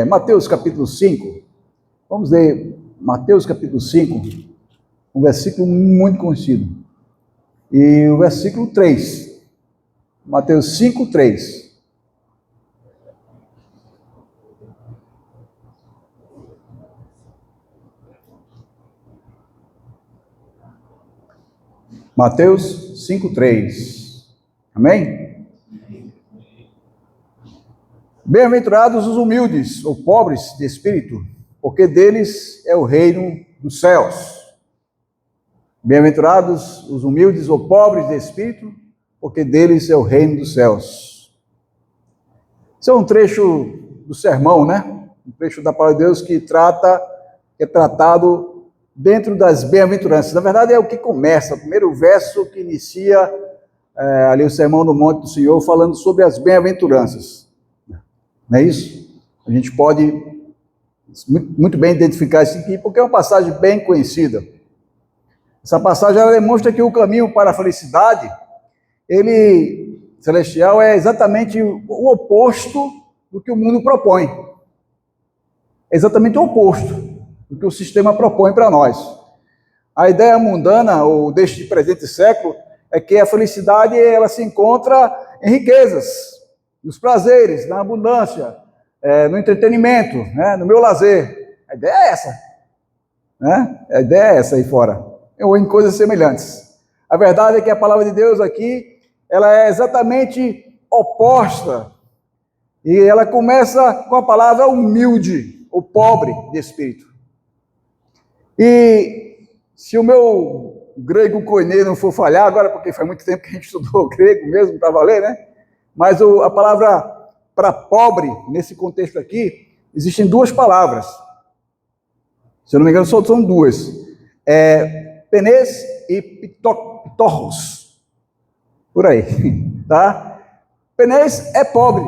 Mateus capítulo 5. Vamos ler Mateus capítulo 5, um versículo muito conhecido. E o versículo 3. Mateus 5, 3. Mateus 5, 3. Amém? Bem-aventurados os humildes, ou pobres de espírito, porque deles é o reino dos céus. Bem-aventurados os humildes ou pobres de espírito, porque deles é o reino dos céus. Esse é um trecho do sermão, né? Um trecho da palavra de Deus que é tratado dentro das bem-aventuranças. Na verdade, é o que começa, o primeiro verso que inicia ali o sermão do Monte do Senhor, falando sobre as bem-aventuranças. Não é isso? A gente pode muito bem identificar isso aqui, porque é uma passagem bem conhecida. Essa passagem ela demonstra que o caminho para a felicidade, celestial, é exatamente o oposto do que o mundo propõe. É exatamente o oposto do que o sistema propõe para nós. A ideia mundana, ou deste presente século, é que a felicidade ela se encontra em riquezas, nos prazeres, na abundância, no entretenimento, né, no meu lazer. A ideia é essa. Né? A ideia é essa aí fora. Ou em coisas semelhantes. A verdade é que a palavra de Deus aqui, ela é exatamente oposta. E ela começa com a palavra humilde, ou pobre de espírito. E se o meu grego koiné não for falhar, agora porque faz muito tempo que a gente estudou grego mesmo para valer, né? Mas a palavra para pobre, nesse contexto aqui, existem duas palavras. Se eu não me engano, são duas. Penês e pitorros. Por aí, tá? Penês é pobre,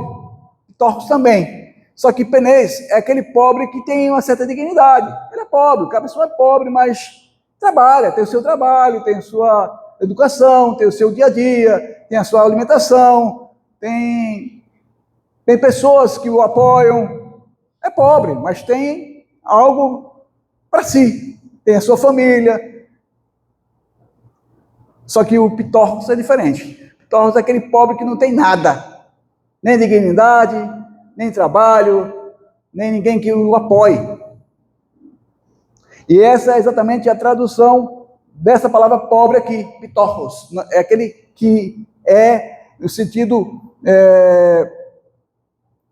pitorros também. Só que penês é aquele pobre que tem uma certa dignidade. Ele é pobre, a pessoa é pobre, mas trabalha, tem o seu trabalho, tem a sua educação, tem o seu dia a dia, tem a sua alimentação, tem pessoas que o apoiam. É pobre, mas tem algo para si, tem a sua família. Só que o pitorros é diferente. O pitorros é aquele pobre que não tem nada, nem dignidade, nem trabalho, nem ninguém que o apoie. E essa é exatamente a tradução dessa palavra pobre aqui, pitorros. É aquele que é no sentido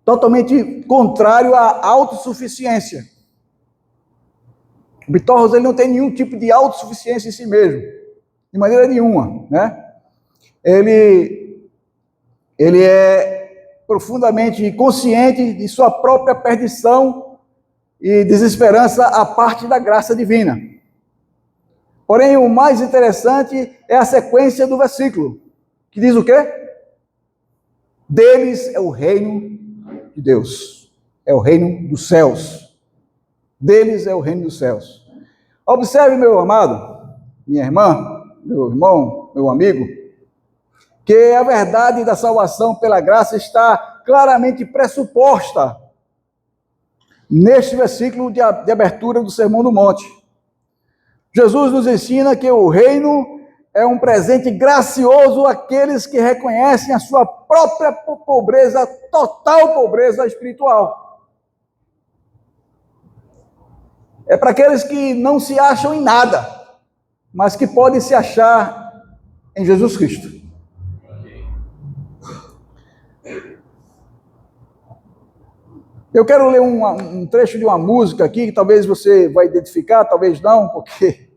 totalmente contrário à autossuficiência. O pitorros ele não tem nenhum tipo de autossuficiência em si mesmo, de maneira nenhuma, né? Ele é profundamente consciente de sua própria perdição e desesperança à parte da graça divina. Porém, o mais interessante é a sequência do versículo, que diz o quê? Deles é o reino de Deus, é o reino dos céus. Deles é o reino dos céus. Observe, meu amado, minha irmã, meu irmão, meu amigo, que a verdade da salvação pela graça está claramente pressuposta neste versículo de abertura do Sermão do Monte. Jesus nos ensina que o reino é um presente gracioso àqueles que reconhecem a sua própria pobreza, total pobreza espiritual. É para aqueles que não se acham em nada, mas que podem se achar em Jesus Cristo. Eu quero ler um trecho de uma música aqui, que talvez você vai identificar, talvez não, porque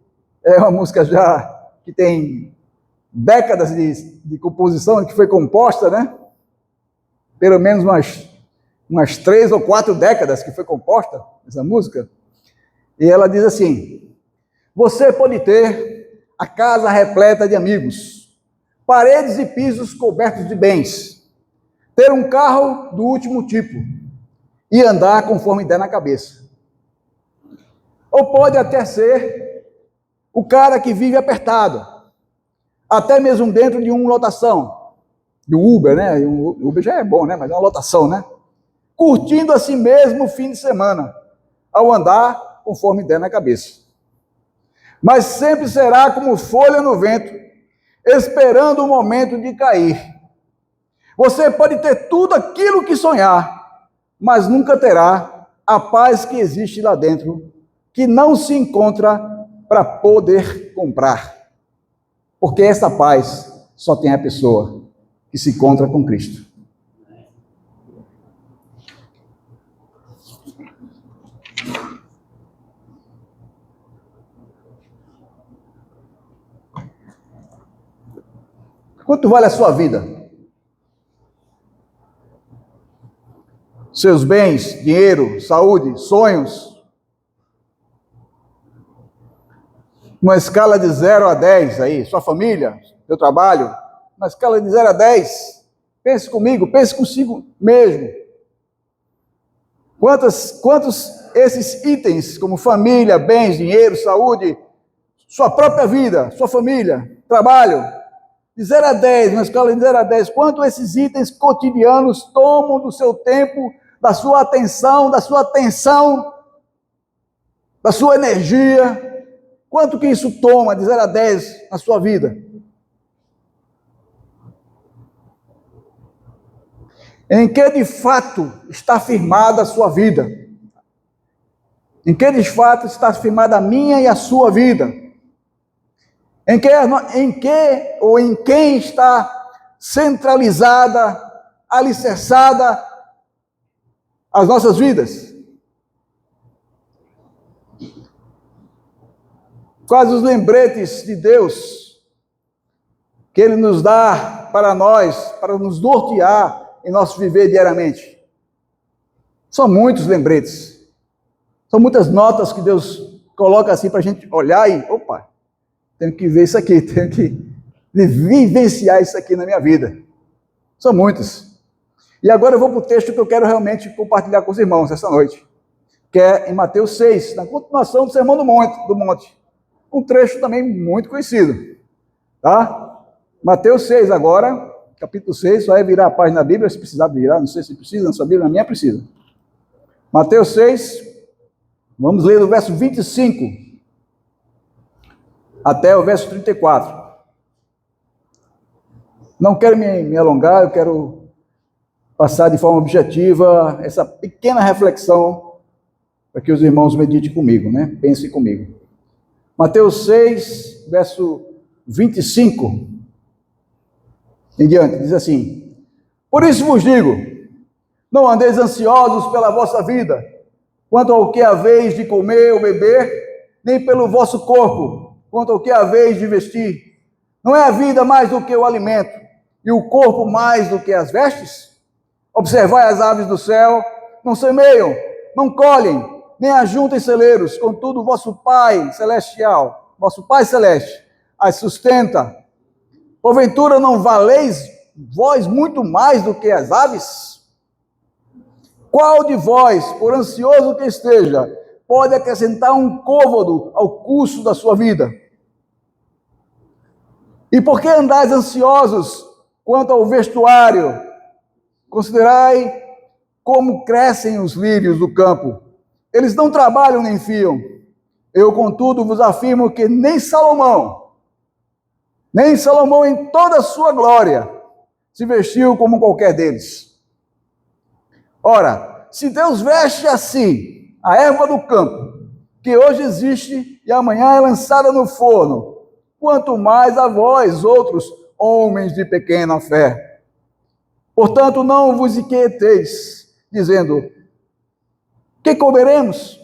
é uma música já que tem décadas de composição, que foi composta, né? Pelo menos umas 3 ou 4 décadas que foi composta essa música. E ela diz assim: você pode ter a casa repleta de amigos, paredes e pisos cobertos de bens, ter um carro do último tipo, e andar conforme der na cabeça. Ou pode até ser o cara que vive apertado, até mesmo dentro de uma lotação, de um Uber, né? O Uber já é bom, né? Mas é uma lotação, né? curtindo a si mesmo o fim de semana, ao andar conforme der na cabeça. Mas sempre será como folha no vento, esperando o momento de cair. Você pode ter tudo aquilo que sonhar, mas nunca terá a paz que existe lá dentro, que não se encontra para poder comprar. Porque essa paz só tem a pessoa que se encontra com Cristo. Quanto vale a sua vida? Seus bens, dinheiro, saúde, sonhos? Uma escala de 0 a 10 aí, sua família, seu trabalho, uma escala de 0 a 10. Pense comigo, pense consigo mesmo. Quantos esses itens, como família, bens, dinheiro, saúde, sua própria vida, sua família, trabalho, de 0 a 10, uma escala de 0 a 10, quanto esses itens cotidianos tomam do seu tempo, da sua atenção, da sua energia? Quanto que isso toma de 0 a 10 na sua vida? Em que de fato está firmada a sua vida? Em que de fato está firmada a minha e a sua vida? Em quem está centralizada, alicerçada as nossas vidas? Quais os lembretes de Deus que Ele nos dá para nós, para nos nortear em nosso viver diariamente? São muitos lembretes, são muitas notas que Deus coloca assim para a gente olhar e, opa, tenho que ver isso aqui, tenho que vivenciar isso aqui na minha vida. São muitos. E agora eu vou para o texto que eu quero realmente compartilhar com os irmãos essa noite, que é em Mateus 6, na continuação do Sermão do Monte. Um trecho também muito conhecido, tá? Mateus 6 agora, capítulo 6, só é virar a página da Bíblia, se precisar virar, não sei se precisa, na sua Bíblia, na minha precisa. Mateus 6, vamos ler do verso 25 até o verso 34. Não quero me alongar, eu quero passar de forma objetiva essa pequena reflexão para que os irmãos meditem comigo, né? Pensem comigo. Mateus 6, verso 25 em diante, diz assim: por isso vos digo, não andeis ansiosos pela vossa vida, quanto ao que haveis de comer ou beber, nem pelo vosso corpo, quanto ao que haveis de vestir. Não é a vida mais do que o alimento, e o corpo mais do que as vestes? Observai as aves do céu, não semeiam, não colhem, nem ajuntem celeiros, contudo vosso Pai celestial, vosso Pai celeste, as sustenta. Porventura não valeis vós muito mais do que as aves? Qual de vós, por ansioso que esteja, pode acrescentar um côvado ao curso da sua vida? E por que andais ansiosos quanto ao vestuário? Considerai como crescem os lírios do campo. Eles não trabalham nem fiam. Eu, contudo, vos afirmo que nem Salomão em toda a sua glória, se vestiu como qualquer deles. Ora, se Deus veste assim a erva do campo, que hoje existe e amanhã é lançada no forno, quanto mais a vós, outros homens de pequena fé. Portanto, não vos inquieteis, dizendo: que comeremos?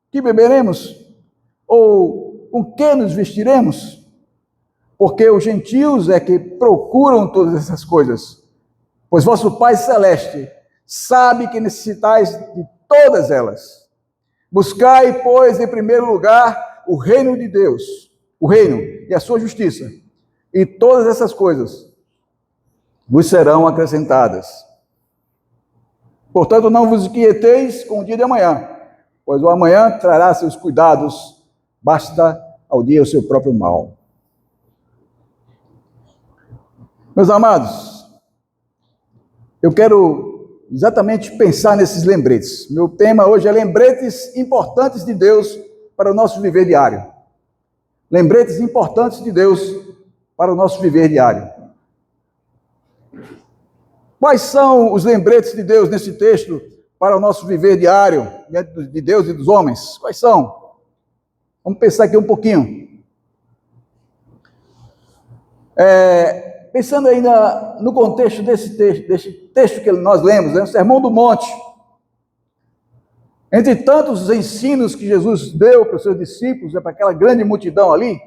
Que beberemos? Ou com que nos vestiremos? Porque os gentios é que procuram todas essas coisas, pois vosso Pai Celeste sabe que necessitais de todas elas. Buscai, pois, em primeiro lugar, o reino de Deus, o reino e a sua justiça, e todas essas coisas vos serão acrescentadas. Portanto, não vos inquieteis com o dia de amanhã, pois o amanhã trará seus cuidados, basta ao dia o seu próprio mal. Meus amados, eu quero exatamente pensar nesses lembretes. Meu tema hoje é lembretes importantes de Deus para o nosso viver diário. Lembretes importantes de Deus para o nosso viver diário. Quais são os lembretes de Deus nesse texto para o nosso viver diário, de Deus e dos homens? Quais são? Vamos pensar aqui um pouquinho. Pensando ainda no contexto desse texto que nós lemos, o Sermão do Monte. Entre tantos ensinos que Jesus deu para os seus discípulos, para aquela grande multidão ali,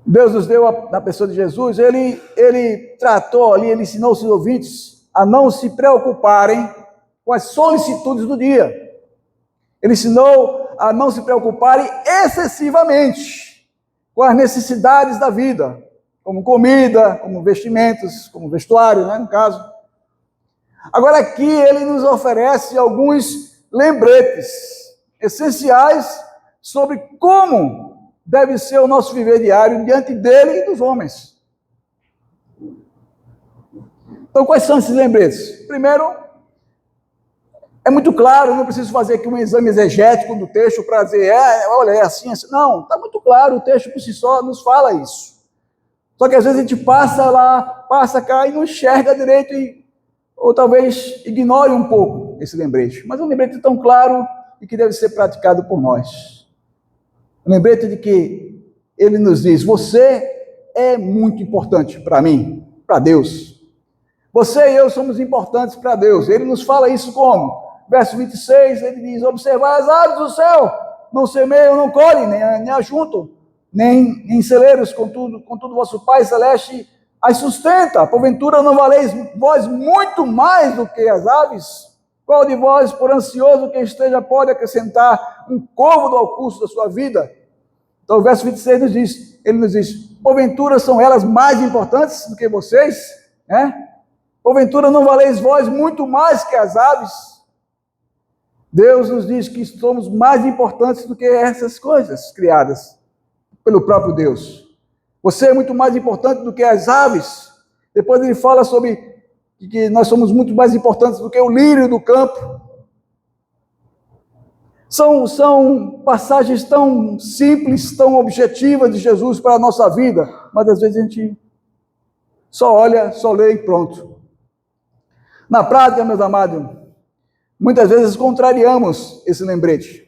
Deus nos deu na pessoa de Jesus, ele tratou ali, ele ensinou os seus ouvintes a não se preocuparem com as solicitudes do dia. Ele ensinou a não se preocuparem excessivamente com as necessidades da vida, como comida, como vestimentos, como vestuário, no caso. Agora aqui ele nos oferece alguns lembretes essenciais sobre como deve ser o nosso viver diário diante dele e dos homens. Então, quais são esses lembretes? Primeiro, é muito claro, não preciso fazer aqui um exame exegético do texto para dizer, olha, é assim, assim. Não, está muito claro, o texto por si só nos fala isso. Só que às vezes a gente passa lá, passa cá e não enxerga direito, ou talvez ignore um pouco esse lembrete. Mas é um lembrete tão claro e que deve ser praticado por nós. Um lembrete de que ele nos diz, você é muito importante para mim, para Deus. Você e eu somos importantes para Deus. Ele nos fala isso como? Verso 26, ele diz, observai as aves do céu, não semeiam, não colhem, nem ajuntam, nem em celeiros, contudo vosso Pai Celeste as sustenta. Porventura não valeis vós muito mais do que as aves? Qual de vós, por ansioso que esteja, pode acrescentar um côvado ao curso da sua vida? Então o verso 26 ele nos diz, porventura são elas mais importantes do que vocês? Porventura não valeis vós muito mais que as aves? Deus nos diz que somos mais importantes do que essas coisas criadas pelo próprio Deus. Você é muito mais importante do que as aves. Depois ele fala sobre que nós somos muito mais importantes do que o lírio do campo. São passagens tão simples, tão objetivas de Jesus para a nossa vida, mas às vezes a gente só olha, só lê e pronto. Na prática, meus amados, muitas vezes contrariamos esse lembrete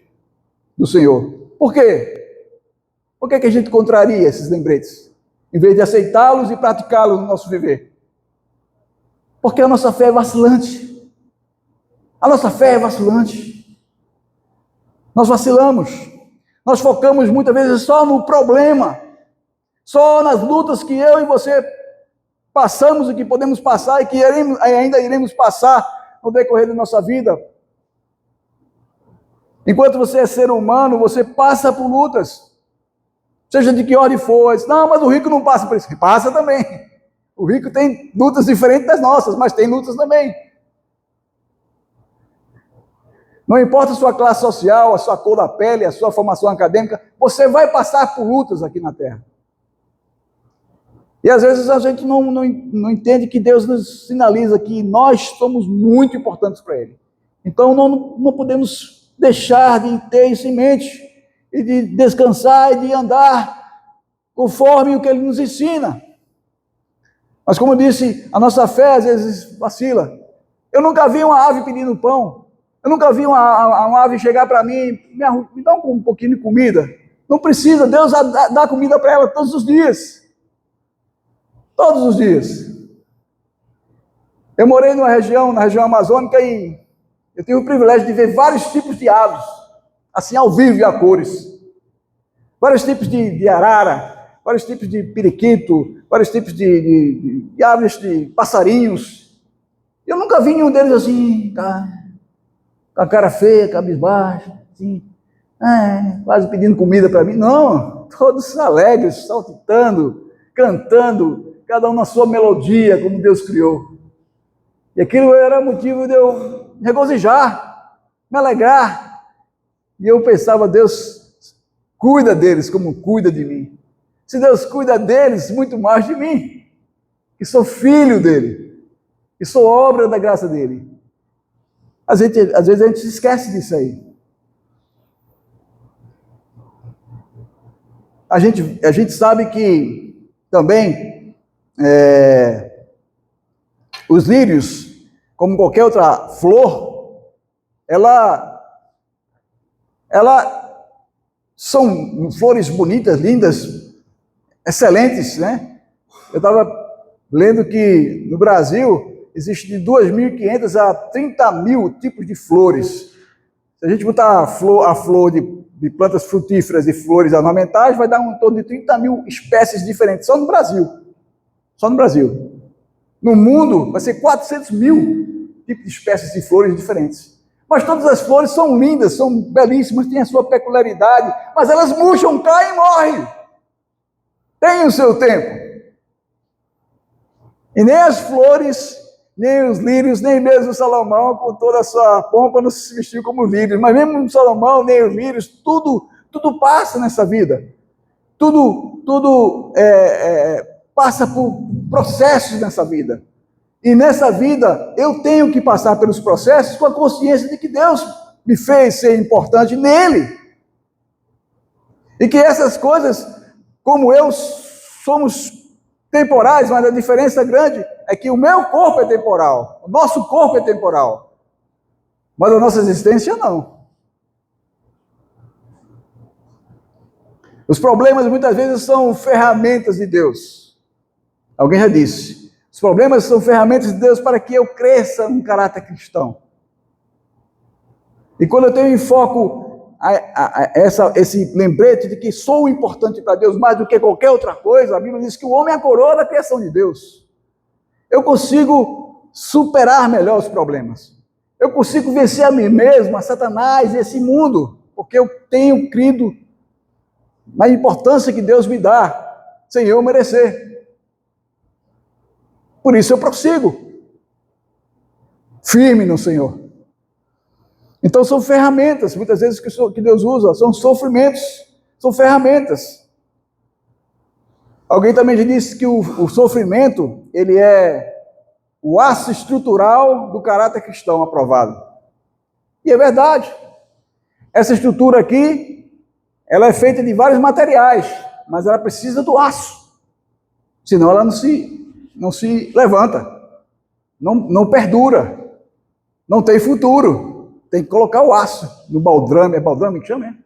do Senhor. Por quê? Por que a gente contraria esses lembretes? Em vez de aceitá-los e praticá-los no nosso viver? Porque a nossa fé é vacilante. A nossa fé é vacilante. Nós vacilamos. Nós focamos muitas vezes só no problema, só nas lutas que eu e você passamos e que podemos passar e que ainda iremos passar no decorrer da nossa vida. Enquanto você é ser humano, você passa por lutas. Seja de que ordem for. Não, mas o rico não passa por isso. Passa também. O rico tem lutas diferentes das nossas, mas tem lutas também. Não importa a sua classe social, a sua cor da pele, a sua formação acadêmica, você vai passar por lutas aqui na Terra. E às vezes a gente não entende que Deus nos sinaliza que nós somos muito importantes para Ele. Então não podemos deixar de ter isso em mente, e de descansar e de andar conforme o que Ele nos ensina. Mas como eu disse, a nossa fé às vezes vacila. Eu nunca vi uma ave pedindo pão. Eu nunca vi uma ave chegar para mim, me dá um pouquinho de comida. Não precisa, Deus dá comida para ela todos os dias. Todos os dias. Eu morei na região amazônica e eu tive o privilégio de ver vários tipos de aves, assim ao vivo e a cores. Vários tipos de arara, vários tipos de periquito, vários tipos de aves, de passarinhos. Eu nunca vi nenhum deles assim, com a cara feia, cabisbaixo, assim, quase pedindo comida para mim. Não, todos alegres, saltitando, cantando, cada um na sua melodia, como Deus criou. E aquilo era motivo de eu regozijar, me alegrar. E eu pensava, Deus cuida deles como cuida de mim. Se Deus cuida deles, muito mais de mim, que sou filho dele. e sou obra da graça dele. Às vezes a gente se esquece disso aí. A gente sabe que também os lírios, como qualquer outra flor, ela são flores bonitas, lindas, excelentes, né? Eu estava lendo que no Brasil existe de 2.500 a 30.000 tipos de flores. Se a gente botar a flor de plantas frutíferas e flores ornamentais, vai dar um torno de 30.000 espécies diferentes, só no Brasil. Só no Brasil. No mundo, vai ser 400.000 tipos de espécies de flores diferentes. Mas todas as flores são lindas, são belíssimas, têm a sua peculiaridade, mas elas murcham, caem e morrem. Tem o seu tempo. E nem as flores, nem os lírios, nem mesmo Salomão, com toda a sua pompa, não se vestiu como lírios. Mas mesmo Salomão, nem os lírios, tudo passa nessa vida. Tudo passa por processos nessa vida. E nessa vida, eu tenho que passar pelos processos com a consciência de que Deus me fez ser importante nele. E que essas coisas, como eu, somos temporais, mas a diferença grande é que o meu corpo é temporal, o nosso corpo é temporal, mas a nossa existência não. Os problemas muitas vezes são ferramentas de Deus. Alguém já disse. Os problemas são ferramentas de Deus para que eu cresça num caráter cristão. E quando eu tenho em foco esse lembrete de que sou importante para Deus mais do que qualquer outra coisa, a Bíblia diz que o homem é a coroa da criação de Deus. Eu consigo superar melhor os problemas. Eu consigo vencer a mim mesmo, a Satanás e esse mundo, porque eu tenho crido na importância que Deus me dá, sem eu merecer. Por isso eu prossigo, firme no Senhor. Então são ferramentas, muitas vezes que Deus usa, são sofrimentos, são ferramentas. Alguém também já disse que o sofrimento, ele é o aço estrutural do caráter cristão aprovado. E é verdade. Essa estrutura aqui, ela é feita de vários materiais, mas ela precisa do aço. Senão ela não se levanta, não perdura, não tem futuro. Tem que colocar o aço no baldrame. É baldrame que chama, hein?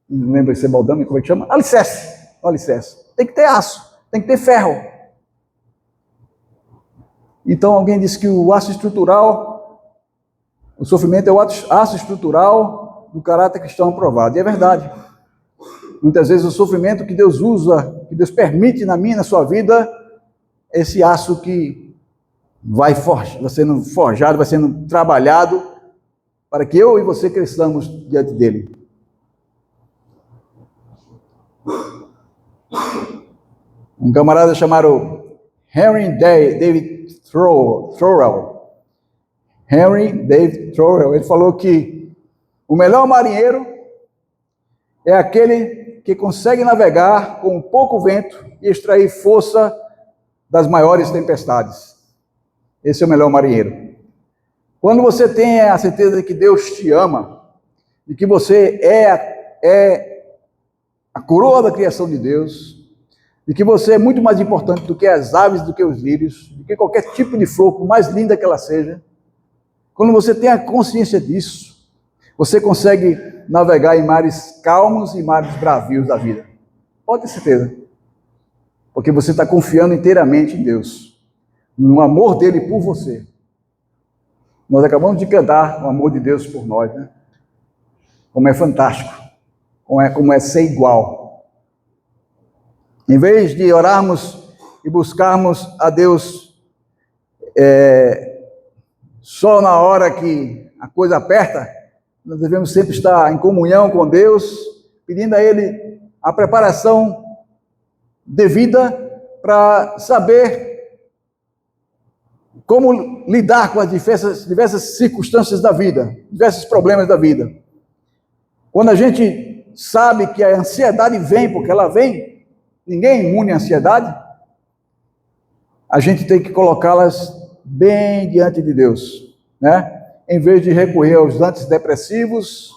Não lembro se é baldrame, como é que chama? Alicerce. Tem que ter aço, tem que ter ferro. Então alguém disse que o aço estrutural, o sofrimento é o aço estrutural do caráter cristão aprovado. E é verdade. Muitas vezes o sofrimento que Deus usa, que Deus permite na minha e na sua vida, é esse aço que vai sendo forjado, vai sendo trabalhado, para que eu e você cresçamos diante dele. Um camarada chamado Henry David Thoreau. Henry David Thoreau, ele falou que o melhor marinheiro é aquele que consegue navegar com pouco vento e extrair força das maiores tempestades. Esse é o melhor marinheiro. Quando você tem a certeza de que Deus te ama, de que você é a coroa da criação de Deus, de que você é muito mais importante do que as aves, do que os lírios, do que qualquer tipo de flor, por mais linda que ela seja, quando você tem a consciência disso, você consegue navegar em mares calmos e mares bravios da vida. Pode ter certeza. Porque você está confiando inteiramente em Deus, no amor dele por você. Nós acabamos de cantar o amor de Deus por nós, né? Como é fantástico, como é ser igual. Em vez de orarmos e buscarmos a Deus só na hora que a coisa aperta, nós devemos sempre estar em comunhão com Deus, pedindo a Ele a preparação devida para saber como lidar com as diversas circunstâncias da vida, diversos problemas da vida. Quando a gente sabe que a ansiedade vem, porque ela vem, ninguém é imune à ansiedade, a gente tem que colocá-las bem diante de Deus, né? Em vez de recorrer aos antidepressivos,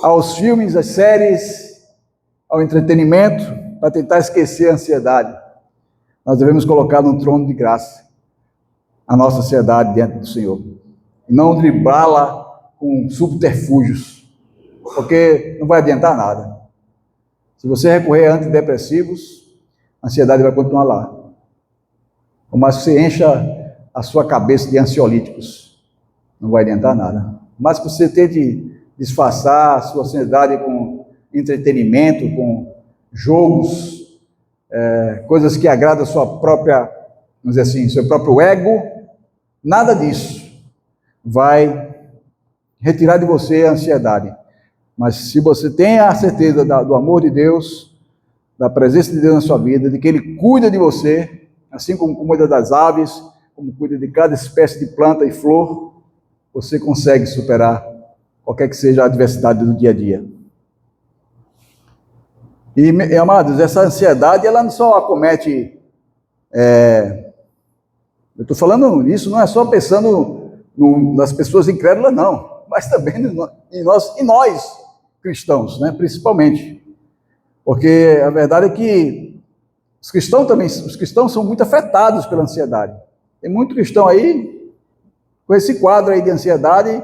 aos filmes, às séries, ao entretenimento, para tentar esquecer a ansiedade. Nós devemos colocar no trono de graça a nossa ansiedade diante do Senhor. E não driblá-la com subterfúgios, porque não vai adiantar nada. Se você recorrer a antidepressivos, a ansiedade vai continuar lá. Por mais que você encha a sua cabeça de ansiolíticos, não vai adiantar nada. Mas que você tente disfarçar a sua ansiedade com entretenimento, com jogos, coisas que agradam a sua própria, vamos dizer assim, seu próprio ego, nada disso vai retirar de você a ansiedade. Mas se você tem a certeza do amor de Deus, da presença de Deus na sua vida, de que Ele cuida de você, assim como cuida das aves, como cuida de cada espécie de planta e flor, você consegue superar qualquer que seja a adversidade do dia a dia. E amados, essa ansiedade, ela não só acomete, eu estou falando isso, não é só pensando nas pessoas incrédulas, não, mas também em nós cristãos, né, principalmente. Porque a verdade é que os cristãos são muito afetados pela ansiedade. Tem muito cristão aí com esse quadro aí de ansiedade,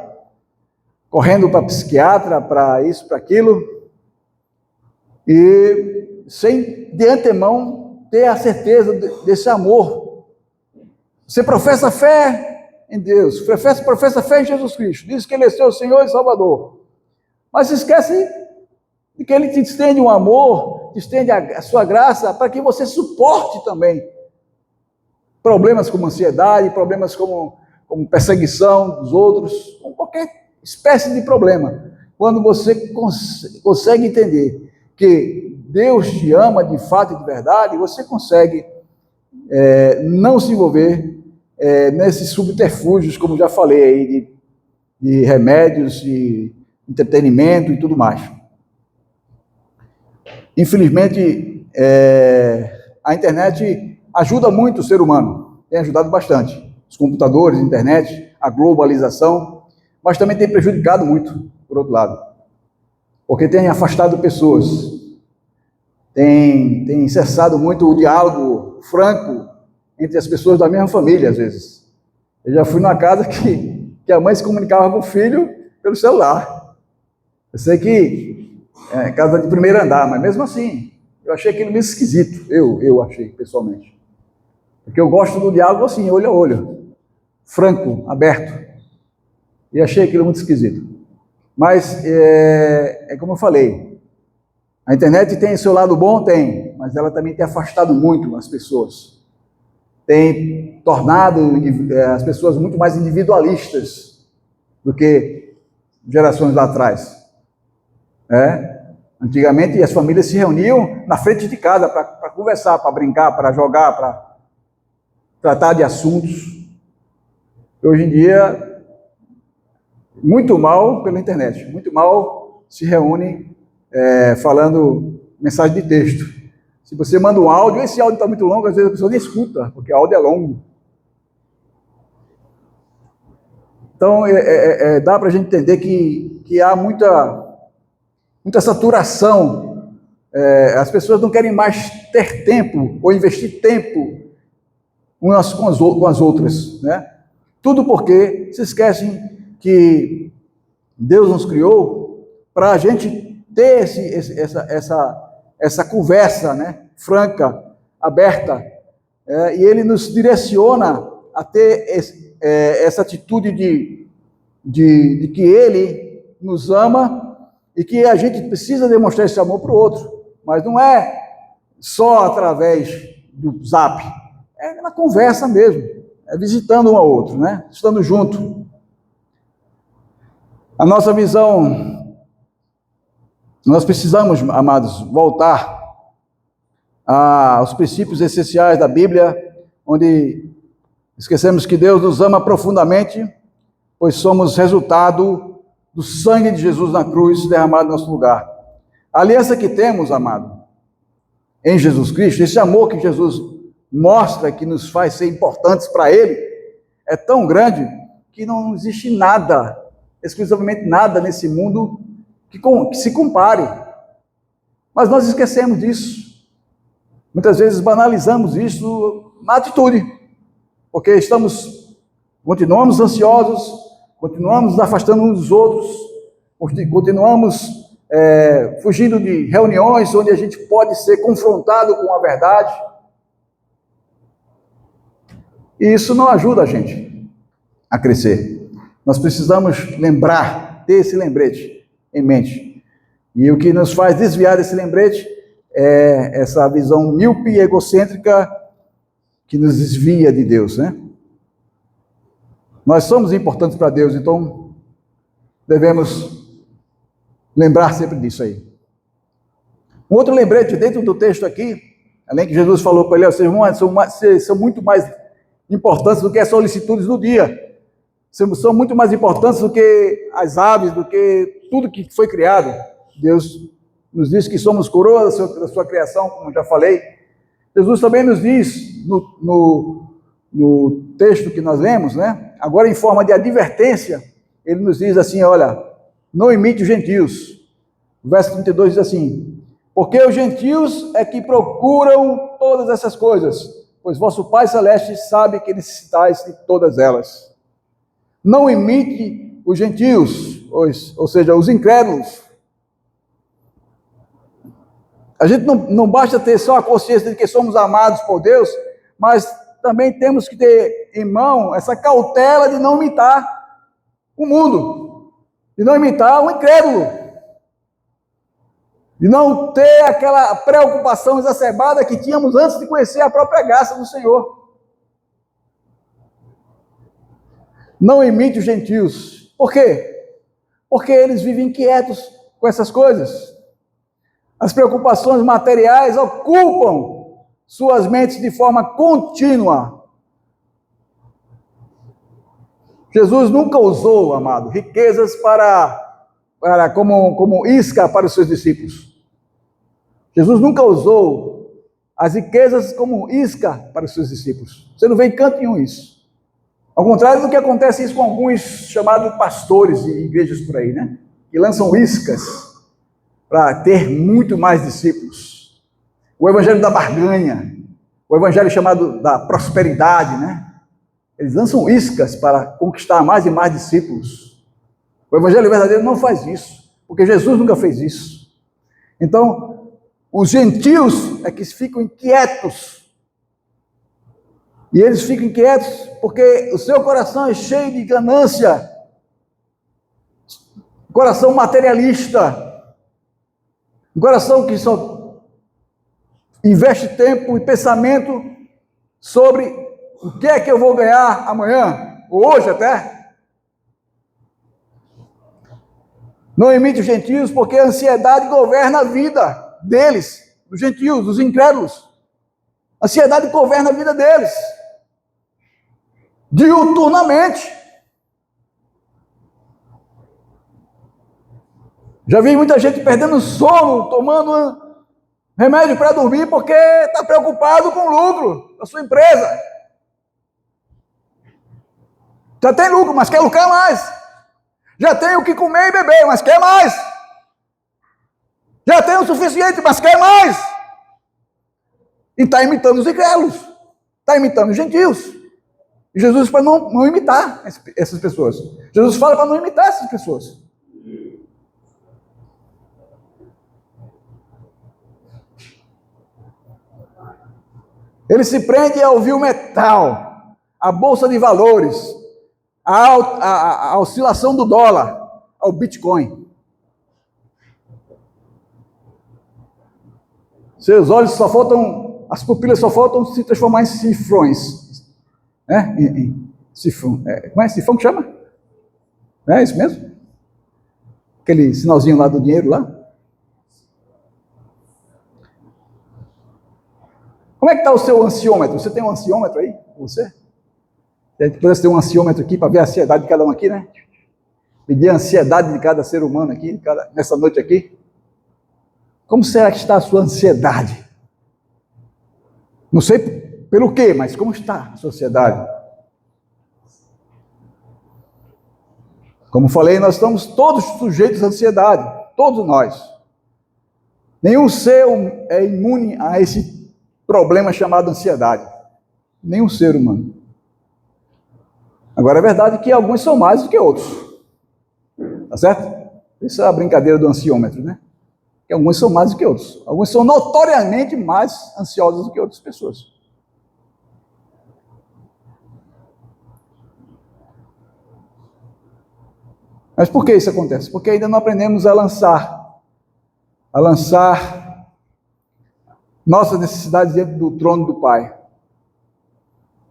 correndo para psiquiatra, para isso, para aquilo, e sem de antemão ter a certeza desse amor. Você professa fé em Deus, professa fé em Jesus Cristo, diz que Ele é seu Senhor e Salvador, mas esquece de que Ele te estende um amor, te estende a sua graça, para que você suporte também problemas como ansiedade, problemas como perseguição dos outros, com qualquer espécie de problema. Quando você consegue entender que Deus te ama de fato e de verdade, você consegue não se envolver nesses subterfúgios, como já falei aí, de remédios, de entretenimento e tudo mais. Infelizmente, a internet ajuda muito o ser humano, tem ajudado bastante. Os computadores, a internet, a globalização, mas também tem prejudicado muito, por outro lado, porque tem afastado pessoas, tem cessado muito o diálogo franco entre as pessoas da mesma família, às vezes. Eu já fui numa casa que a mãe se comunicava com o filho pelo celular. Eu sei que é casa de primeiro andar, mas mesmo assim, eu achei aquilo meio esquisito, eu achei, pessoalmente. Porque eu gosto do diálogo assim, olho a olho, franco, aberto. E achei aquilo muito esquisito. Mas, como eu falei, a internet tem seu lado bom? Tem, mas ela também tem afastado muito as pessoas. Tem tornado as pessoas muito mais individualistas do que gerações lá atrás. Antigamente as famílias se reuniam na frente de casa para conversar, para brincar, para jogar, para tratar de assuntos. Hoje em dia, muito mal pela internet, muito mal se reúne falando mensagem de texto. Se você manda um áudio, esse áudio está muito longo, às vezes a pessoa nem escuta, porque o áudio é longo. Então, dá para a gente entender que há muita saturação. As pessoas não querem mais ter tempo ou investir tempo umas com as outras, né? Tudo porque se esquecem que Deus nos criou para a gente ter essa conversa, né, franca, aberta, e Ele nos direciona a ter essa atitude de que Ele nos ama e que a gente precisa demonstrar esse amor para o outro, mas não é só através do zap, é na conversa mesmo, é visitando um ao outro, né, estando junto. A nossa visão, nós precisamos, amados, voltar aos princípios essenciais da Bíblia, onde esquecemos que Deus nos ama profundamente, pois somos resultado do sangue de Jesus na cruz derramado em nosso lugar. A aliança que temos, amado, em Jesus Cristo, esse amor que Jesus mostra, que nos faz ser importantes para Ele, é tão grande que não existe nada, exclusivamente nada nesse mundo que se compare. Mas nós esquecemos disso. Muitas vezes banalizamos isso na atitude, porque continuamos ansiosos, continuamos nos afastando uns dos outros, continuamos fugindo de reuniões onde a gente pode ser confrontado com a verdade. E isso não ajuda a gente a crescer. Nós precisamos ter esse lembrete em mente. E o que nos faz desviar desse lembrete é essa visão míope e egocêntrica que nos desvia de Deus, né? Nós somos importantes para Deus, então devemos lembrar sempre disso aí. Um outro lembrete dentro do texto aqui, além que Jesus falou para ele, vocês são muito mais importantes do que as solicitudes do dia. São muito mais importantes do que as aves, do que tudo que foi criado. Deus nos diz que somos coroa da sua criação, como já falei. Jesus também nos diz no texto que nós lemos, né? Agora em forma de advertência, ele nos diz assim, olha, não imite os gentios. O verso 32 diz assim, porque os gentios é que procuram todas essas coisas, pois vosso Pai Celeste sabe que necessitais de todas elas. Não imite os gentios, ou seja, os incrédulos. A gente não basta ter só a consciência de que somos amados por Deus, mas também temos que ter em mão essa cautela de não imitar o mundo, de não imitar o incrédulo, de não ter aquela preocupação exacerbada que tínhamos antes de conhecer a própria graça do Senhor. Não imite os gentios. Por quê? Porque eles vivem inquietos com essas coisas. As preocupações materiais ocupam suas mentes de forma contínua. Jesus nunca usou, amado, riquezas como isca para os seus discípulos. Jesus nunca usou as riquezas como isca para os seus discípulos. Você não vê em canto nenhum isso. Ao contrário do que acontece isso com alguns chamados pastores de igrejas por aí, né? Que lançam iscas para ter muito mais discípulos. O evangelho da barganha, o evangelho chamado da prosperidade, né? Eles lançam iscas para conquistar mais e mais discípulos. O evangelho verdadeiro não faz isso, porque Jesus nunca fez isso. Então, os gentios é que ficam inquietos. E eles ficam inquietos porque o seu coração é cheio de ganância, coração materialista, um coração que só investe tempo e pensamento sobre o que é que eu vou ganhar amanhã, ou hoje até. Não imite os gentios, porque a ansiedade governa a vida deles, dos gentios, dos incrédulos. A ansiedade governa a vida deles, diuturnamente. Já vi muita gente perdendo sono, tomando remédio para dormir, porque está preocupado com o lucro da sua empresa. Já tem lucro, mas quer lucrar mais. Já tem o que comer e beber, mas quer mais. Já tem o suficiente, mas quer mais. E está imitando os incrédulos. Está imitando os gentios. E Jesus para não imitar essas pessoas. Jesus fala para não imitar essas pessoas. Ele se prende ao vil metal, à bolsa de valores, à oscilação do dólar, ao Bitcoin. Seus olhos só faltam, as pupilas só faltam se transformar em cifrões. Né? Cifrão. Como é cifrão que chama? É isso mesmo? Aquele sinalzinho lá do dinheiro lá. Como é que está o seu ansiômetro? Você tem um ansiômetro aí? Você? A gente pudesse ter um ansiômetro aqui para ver a ansiedade de cada um aqui, né? Medir a ansiedade de cada ser humano aqui, nessa noite aqui. Como será que está a sua ansiedade? Não sei pelo quê, mas como está a sua ansiedade? Como falei, nós estamos todos sujeitos à ansiedade, todos nós. Nenhum ser é imune a esse problema chamado ansiedade. Nenhum ser humano. Agora, é verdade que alguns são mais do que outros. Tá certo? Isso é a brincadeira do ansiômetro, né? Que alguns são mais do que outros. Alguns são notoriamente mais ansiosos do que outras pessoas. Mas por que isso acontece? Porque ainda não aprendemos a lançar nossas necessidades diante do trono do Pai,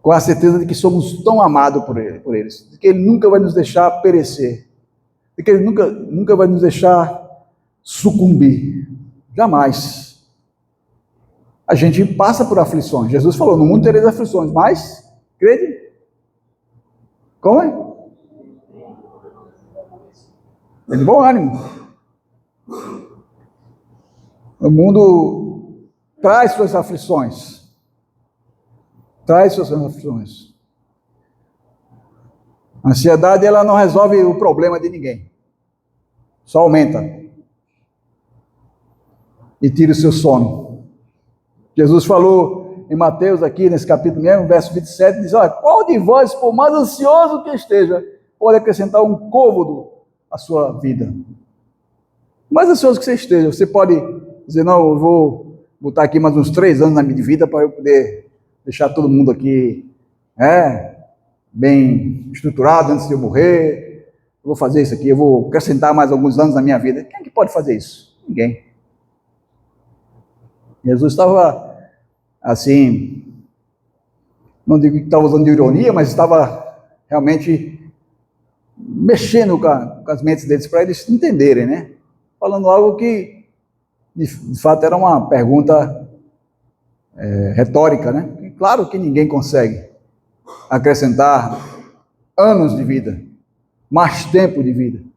com a certeza de que somos tão amados por eles, de que Ele nunca vai nos deixar perecer, de que Ele nunca vai nos deixar sucumbir, jamais. A gente passa por aflições. Jesus falou: no mundo tereis aflições, mas, crede? Como é? De bom ânimo. O mundo traz suas aflições. Traz suas aflições. A ansiedade, ela não resolve o problema de ninguém. Só aumenta. E tira o seu sono. Jesus falou em Mateus, aqui nesse capítulo mesmo, verso 27, diz: olha, qual de vós, por mais ansioso que esteja, pode acrescentar um côvado à sua vida? Mais ansioso que você esteja, você pode dizer: não, eu vou botar aqui mais uns 3 anos na minha vida para eu poder deixar todo mundo aqui bem estruturado antes de eu morrer. Eu vou fazer isso aqui, eu vou acrescentar mais alguns anos na minha vida. Quem é que pode fazer isso? Ninguém. Jesus estava assim, não digo que estava usando de ironia, mas estava realmente mexendo com as mentes deles para eles entenderem, né? Falando algo que de fato era uma pergunta retórica, né? E claro que ninguém consegue acrescentar anos de vida, mais tempo de vida.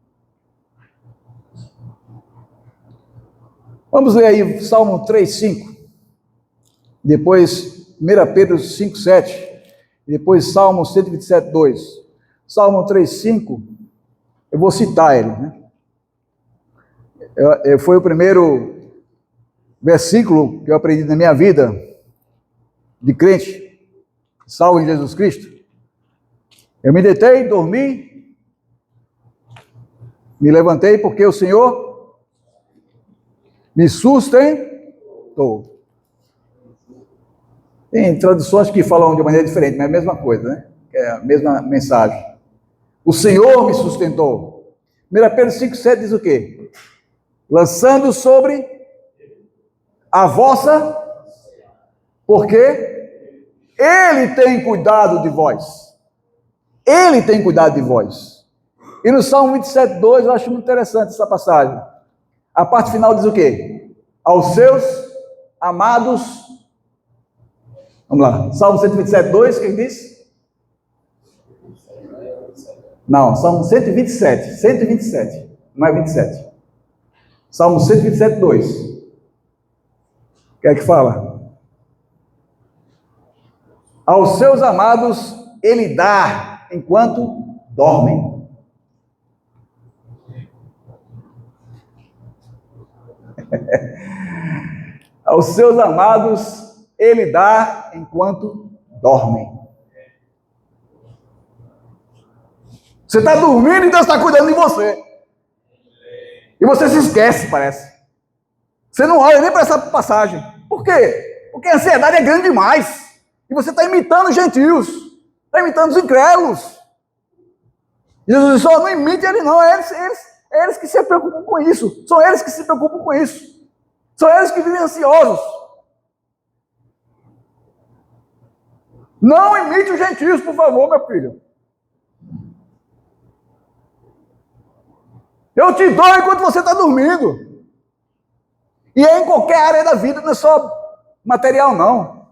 Vamos ler aí Salmo 3:5, depois 1 Pedro 5:7, e depois Salmo 127:2. Salmo 3:5, eu vou citar ele, né? Foi o primeiro versículo que eu aprendi na minha vida de crente, salvo em Jesus Cristo. Eu me deitei, dormi, me levantei porque o Senhor me sustentou. Tem traduções que falam de maneira diferente, mas é a mesma coisa, né? É a mesma mensagem. O Senhor me sustentou. 1 Pedro 5:7 diz o quê? Lançando sobre a vossa, porque Ele tem cuidado de vós. Ele tem cuidado de vós. E no Salmo 27:2 eu acho muito interessante essa passagem. A parte final diz o quê? Aos seus amados. Vamos lá. Salmo 127:2, quem diz? Não, Salmo 127. 127. Não é 27. Salmo 127:2. O que é que fala? Aos seus amados Ele dá enquanto dormem. Aos seus amados Ele dá enquanto dormem. Você está dormindo e Deus está cuidando de você. E você se esquece, parece. Você não olha nem para essa passagem. Por quê? Porque a ansiedade é grande demais. E você está imitando os gentios. Está imitando os incrédulos. Jesus disse: não imite ele não. É eles que se preocupam com isso. São eles que se preocupam com isso. São eles que vivem ansiosos. Não imite os gentios, por favor, meu filho. Eu te dou enquanto você está dormindo. E é em qualquer área da vida, não é só material, não.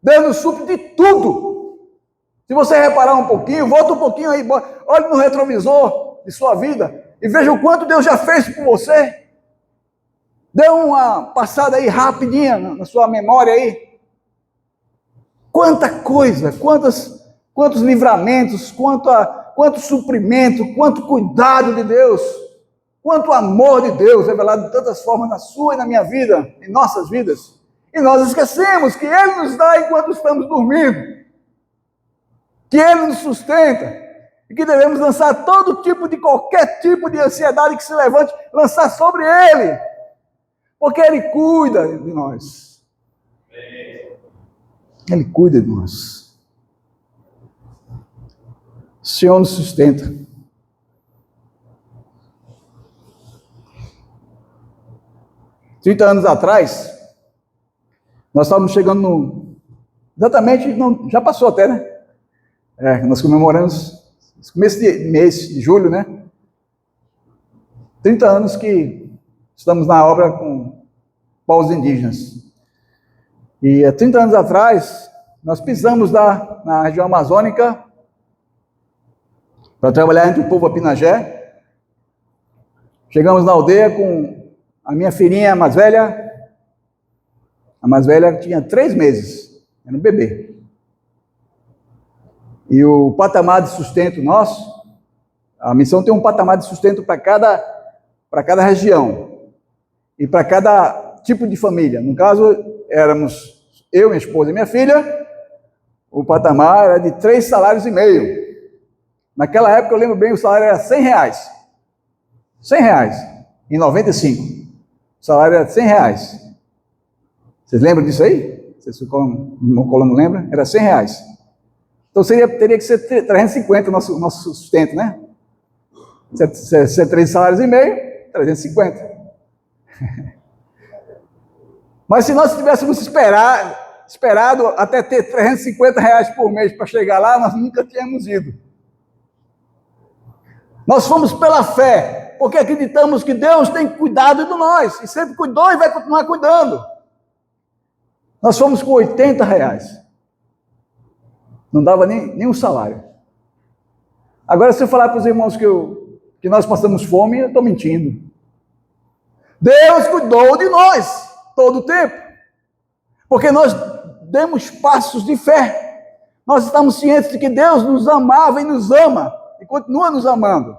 Deus nos supre de tudo. Se você reparar um pouquinho, volta um pouquinho aí, olhe no retrovisor de sua vida e veja o quanto Deus já fez por você. Dê uma passada aí rapidinha na sua memória aí. Quanta coisa, quantos livramentos, quanto suprimento, quanto cuidado de Deus, quanto amor de Deus revelado de tantas formas na sua e na minha vida, em nossas vidas. E nós esquecemos que Ele nos dá enquanto estamos dormindo, que Ele nos sustenta, e que devemos lançar qualquer tipo de ansiedade que se levante, lançar sobre Ele, porque Ele cuida de nós. Ele cuida de nós. O Senhor nos sustenta. Há 30 anos atrás, nós estávamos chegando já passou até, né? Nós comemoramos começo de mês de julho, né? 30 anos que estamos na obra com povos indígenas. E há 30 anos atrás, nós pisamos na região amazônica para trabalhar entre o povo apinagé. Chegamos na aldeia com a minha filhinha mais velha. A mais velha tinha 3 meses, era um bebê. E o patamar de sustento nosso, a missão tem um patamar de sustento para cada região e para cada tipo de família. No caso, éramos eu, minha esposa e minha filha. O patamar era de 3,5 salários. Naquela época, eu lembro bem, o salário era R$100. R$100, em 95. O salário era R$100. Vocês lembram disso aí? O irmão Colombo lembra? Era R$100. Então teria que ser 350 o nosso sustento, né? Se 3 salários e meio, 350. Mas se nós tivéssemos esperado até ter R$350 por mês para chegar lá, nós nunca tínhamos ido. Nós fomos pela fé, porque acreditamos que Deus tem cuidado de nós, e sempre cuidou e vai continuar cuidando. Nós fomos com R$80. Não dava nem um salário. Agora, se eu falar para os irmãos que nós passamos fome, eu estou mentindo. Deus cuidou de nós todo o tempo, porque nós demos passos de fé. Nós estamos cientes de que Deus nos amava e nos ama, e continua nos amando.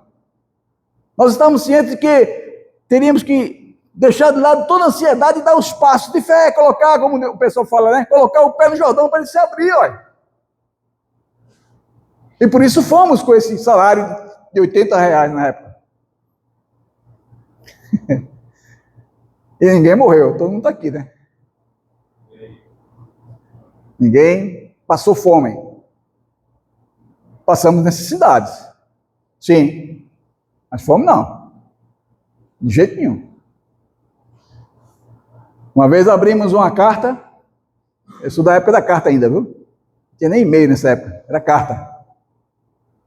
Nós estamos cientes de que teríamos que deixar de lado toda a ansiedade e dar os passos de fé, colocar, como o pessoal fala, né? Colocar o pé no Jordão para ele se abrir, olha. E por isso fomos com esse salário de R$80 na época. E ninguém morreu, todo mundo está aqui, né? Ninguém passou fome. Passamos necessidades. Sim. Mas fome não. De jeito nenhum. Uma vez abrimos uma carta. Eu sou da época da carta ainda, viu? Não tinha nem e-mail nessa época, era carta.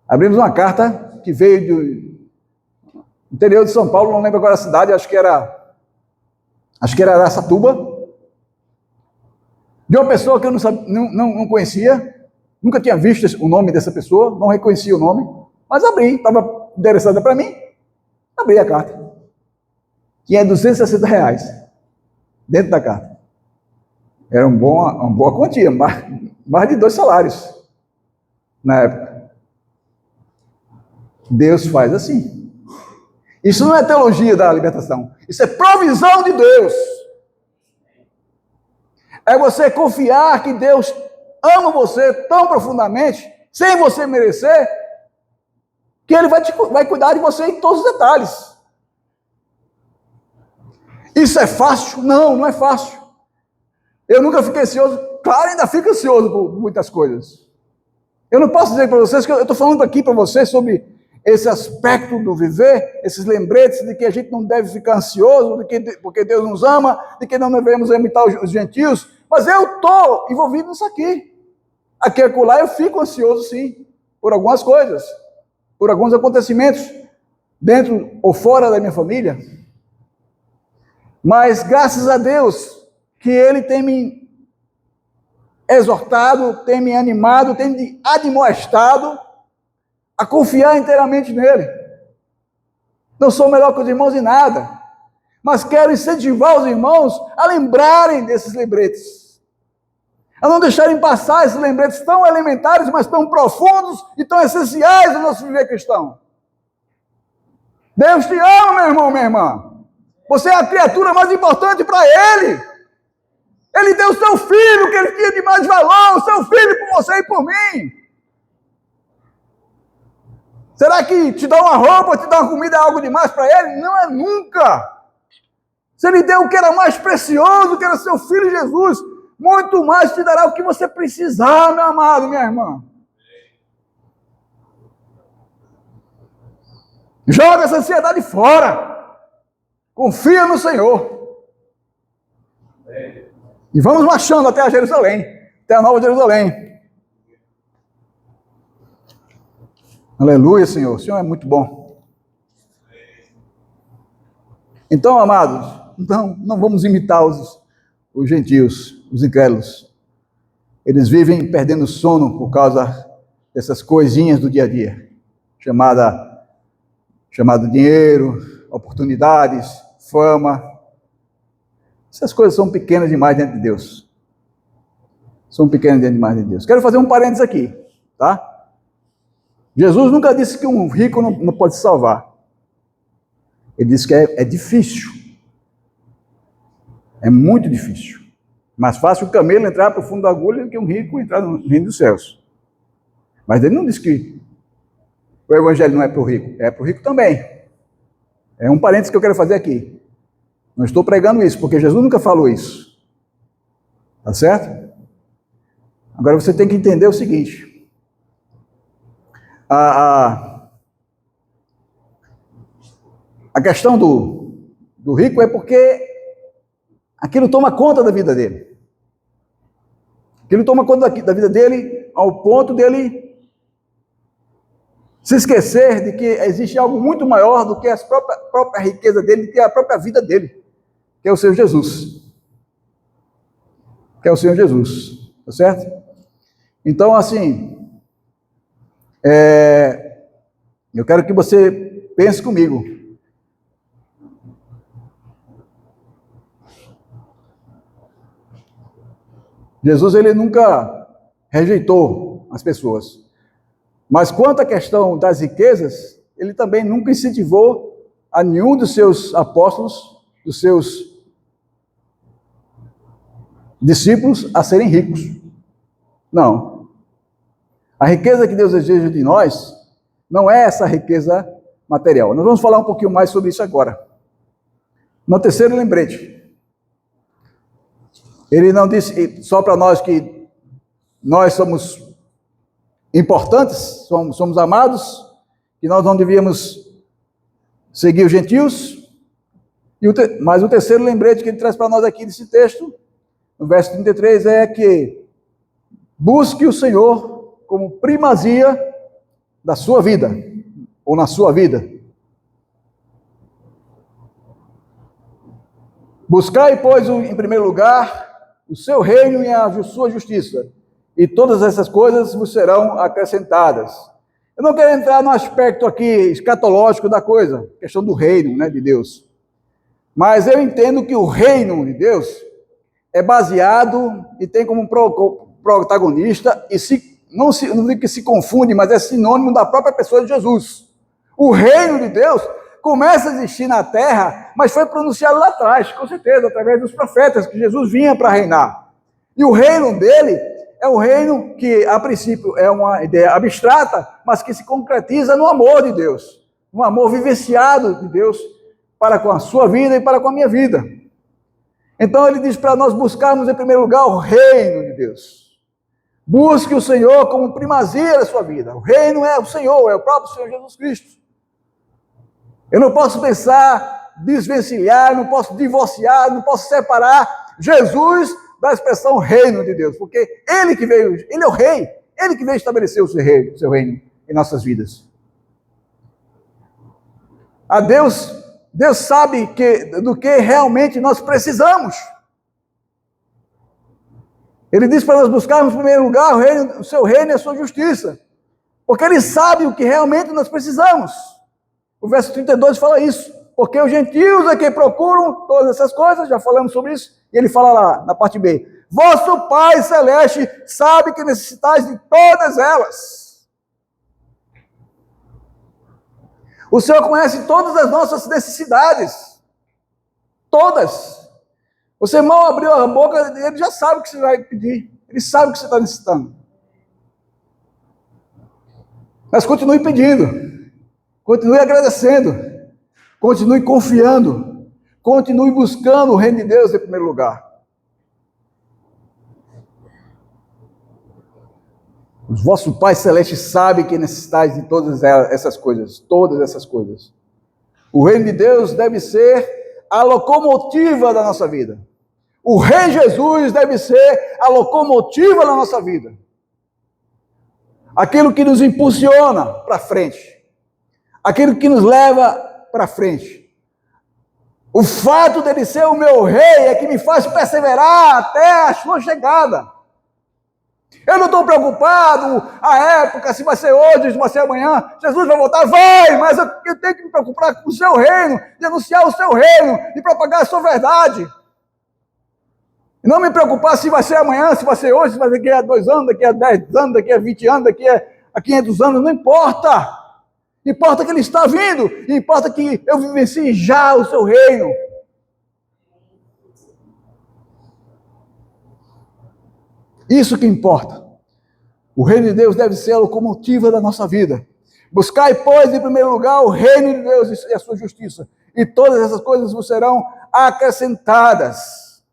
Abrimos uma carta que veio do interior de São Paulo, não lembro agora a cidade, acho que era Araçatuba, de uma pessoa que eu não conhecia, nunca tinha visto o nome dessa pessoa, não reconhecia o nome, mas abri, estava interessada para mim, abri a carta. Tinha R$260 dentro da carta. Era uma boa quantia, mais de 2 salários na época. Deus faz assim. Isso não é teologia da libertação. Isso é provisão de Deus. É você confiar que Deus ama você tão profundamente, sem você merecer, que Ele vai cuidar de você em todos os detalhes. Isso é fácil? Não, não é fácil. Eu nunca fiquei ansioso. Claro, ainda fico ansioso por muitas coisas. Eu não posso dizer para vocês que eu estou falando aqui para vocês sobre esse aspecto do viver, esses lembretes de que a gente não deve ficar ansioso, porque Deus nos ama, de que não devemos imitar os gentios, mas eu estou envolvido nisso aqui. Aqui e acolá eu fico ansioso sim, por algumas coisas, por alguns acontecimentos, dentro ou fora da minha família, mas graças a Deus, que Ele tem me exortado, tem me animado, tem me admoestado a confiar inteiramente nele. Não sou melhor que os irmãos em nada, mas quero incentivar os irmãos a lembrarem desses lembretes, a não deixarem passar esses lembretes tão elementares, mas tão profundos e tão essenciais do nosso viver cristão. Deus te ama, meu irmão, minha irmã. Você é a criatura mais importante para Ele. Ele deu o seu filho, que Ele tinha de mais valor, o seu filho por você e por mim. Será que te dar uma roupa, te dar uma comida é algo demais para Ele? Não é nunca. Se Ele deu o que era mais precioso, que era seu filho Jesus, muito mais te dará o que você precisar, meu amado, minha irmã. Joga essa ansiedade fora. Confia no Senhor. E vamos marchando até a Jerusalém, até a Nova Jerusalém. Aleluia, Senhor. O Senhor é muito bom. Então, amados, não vamos imitar os gentios, os incrédulos. Eles vivem perdendo sono por causa dessas coisinhas do dia a dia, chamado dinheiro, oportunidades, fama. Essas coisas são pequenas demais diante de Deus. São pequenas demais diante de Deus. Quero fazer um parênteses aqui, tá? Jesus nunca disse que um rico não pode se salvar. Ele disse que é difícil. É muito difícil. Mais fácil o camelo entrar para o fundo da agulha do que um rico entrar no reino dos céus. Mas ele não disse que o evangelho não é para o rico. É para o rico também. É um parênteses que eu quero fazer aqui. Não estou pregando isso, porque Jesus nunca falou isso. Tá certo? Agora você tem que entender o seguinte. A questão do rico é porque aquilo toma conta da vida dele. Aquilo toma conta da vida dele ao ponto dele se esquecer de que existe algo muito maior do que a própria riqueza dele, do que a própria vida dele, que é o Senhor Jesus. Que é o Senhor Jesus, tá certo? Então, assim, eu quero que você pense comigo. Jesus, ele nunca rejeitou as pessoas. Mas quanto à questão das riquezas, ele também nunca incentivou a nenhum dos seus apóstolos, dos seus discípulos a serem ricos. Não. A riqueza que Deus deseja de nós não é essa riqueza material. Nós vamos falar um pouquinho mais sobre isso agora. No terceiro lembrete, ele não disse só para nós que nós somos importantes, somos amados, que nós não devíamos seguir os gentios, mas o terceiro lembrete que ele traz para nós aqui nesse texto, no verso 33, é que busque o Senhor como primazia da sua vida, ou na sua vida. Buscai, pois, em primeiro lugar, o seu reino e a sua justiça, e todas essas coisas vos serão acrescentadas. Eu não quero entrar no aspecto aqui escatológico da coisa, questão do reino, né, de Deus. Mas eu entendo que o reino de Deus é baseado e tem como protagonista, não digo que se confunde, mas é sinônimo da própria pessoa de Jesus. O reino de Deus começa a existir na terra, mas foi pronunciado lá atrás, com certeza, através dos profetas, que Jesus vinha para reinar. E o reino dele é um reino que, a princípio, é uma ideia abstrata, mas que se concretiza no amor de Deus, no amor vivenciado de Deus para com a sua vida e para com a minha vida. Então ele diz para nós buscarmos em primeiro lugar o reino de Deus. Busque o Senhor como primazia da sua vida. O reino é o Senhor, é o próprio Senhor Jesus Cristo. Eu não posso pensar, desvencilhar, não posso divorciar, não posso separar Jesus da expressão reino de Deus, porque Ele que veio, Ele é o rei, Ele que veio estabelecer o seu reino em nossas vidas. A Deus sabe do que realmente nós precisamos. Ele diz para nós buscarmos em primeiro lugar o seu reino e a sua justiça, porque Ele sabe o que realmente nós precisamos. O verso 32 fala isso, porque os gentios é que procuram todas essas coisas, já falamos sobre isso, e ele fala lá na parte B, Vosso Pai Celeste sabe que necessitais de todas elas. O Senhor conhece todas as nossas necessidades. Todas. Você mal abriu a boca, ele já sabe o que você vai pedir. Ele sabe o que você está necessitando. Mas continue pedindo. Continue agradecendo. Continue confiando. Continue buscando o reino de Deus em primeiro lugar. O vosso Pai Celeste sabe que necessitais de todas essas coisas. Todas essas coisas. O reino de Deus deve ser a locomotiva da nossa vida. O Rei Jesus deve ser a locomotiva da nossa vida. Aquilo que nos impulsiona para frente. Aquilo que nos leva para frente. O fato dele ser o meu rei é que me faz perseverar até a sua chegada. Eu não estou preocupado a época, se vai ser hoje, se vai ser amanhã. Jesus vai voltar? Vai, mas eu tenho que me preocupar com o seu reino, de anunciar o seu reino, de propagar a sua verdade. Não me preocupar se vai ser amanhã, se vai ser hoje, se vai ser daqui a 2 anos, daqui a 10 anos, daqui a 20 anos, daqui a 500 anos, não importa. Importa que ele está vindo, importa que eu vivencie já o seu reino. Isso que importa. O reino de Deus deve ser a locomotiva da nossa vida. Buscai, pois, em primeiro lugar, o reino de Deus e a sua justiça. E todas essas coisas vos serão acrescentadas.